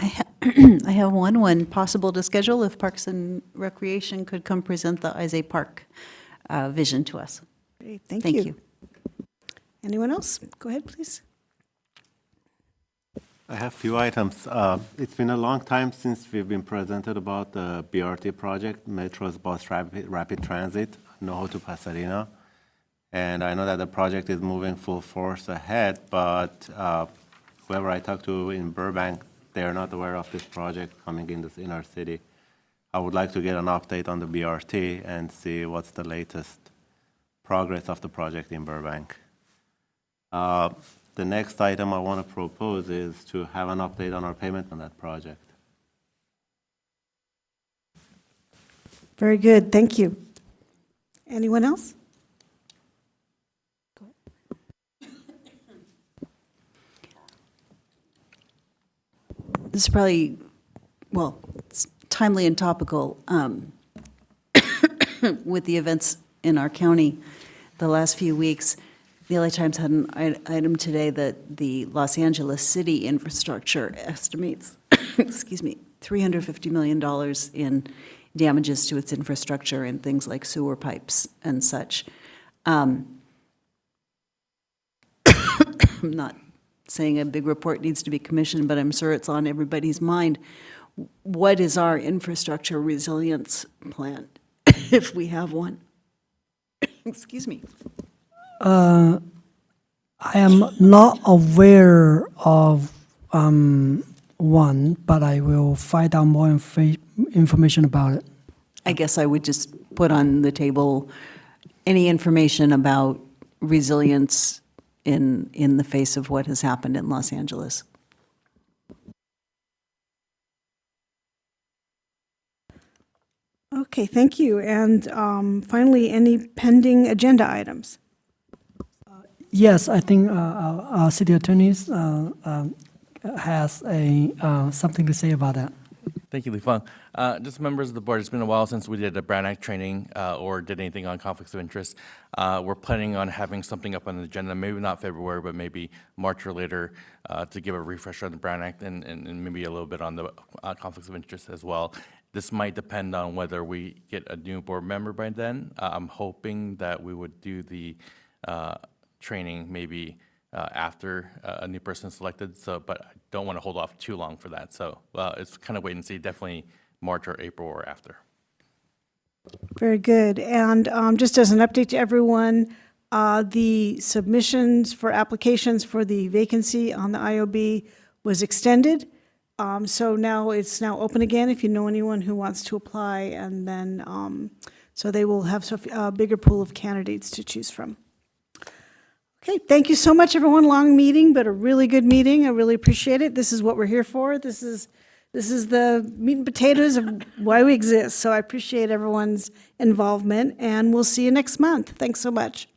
I have one possible to schedule if Parks and Recreation could come present the Isay Park vision to us. Great, thank Thank you. you. Anyone else? Go ahead, please. I have a few items. It's been a long time since we've been presented about the BRT project, Metro's Bus Rapid Transit, NoHo to Pasadena. And I know that the project is moving full force ahead, but whoever I talk to in Burbank, they are not aware of this project coming in this inner city. I would like to get an update on the BRT and see what's the latest progress of the project in Burbank. The next item I want to propose is to have an update on our payment on that project. Very good, thank you. Anyone else? This is probably, well, it's timely and topical with the events in our county the last few weeks. The LA Times had an item today that the Los Angeles City infrastructure estimates, excuse me, $350 million in damages to its infrastructure and things like sewer pipes and such. I'm not saying a big report needs to be commissioned, but I'm sure it's on everybody's mind. What is our infrastructure resilience plan, if we have one? Excuse me. I am not aware of one, but I will find out more information about it. I guess I would just put on the table any information about resilience in the face of what has happened in Los Angeles. Okay, thank you. And finally, any pending agenda items? Yes, I think our city attorneys has something to say about that. Thank you, Li Feng. Just members of the board, it's been a while since we did a Brown Act training or did anything on conflicts of interest. We're planning on having something up on the agenda, maybe not February, but maybe March or later, to give a refresher on the Brown Act and maybe a little bit on the conflicts of interest as well. This might depend on whether we get a new board member by then. I'm hoping that we would do the training maybe after a new person is selected, but I don't want to hold off too long for that. So it's kind of wait and see, definitely March or April or after. Very good. And just as an update to everyone, the submissions for applications for the vacancy on the IOB was extended. So now it's open again if you know anyone who wants to apply, and then so they will have a bigger pool of candidates to choose from. Okay, thank you so much, everyone. Long meeting, but a really good meeting. I really appreciate it. This is what we're here for. This is the meat and potatoes of why we exist. So I appreciate everyone's involvement, and we'll see you next month. Thanks so much.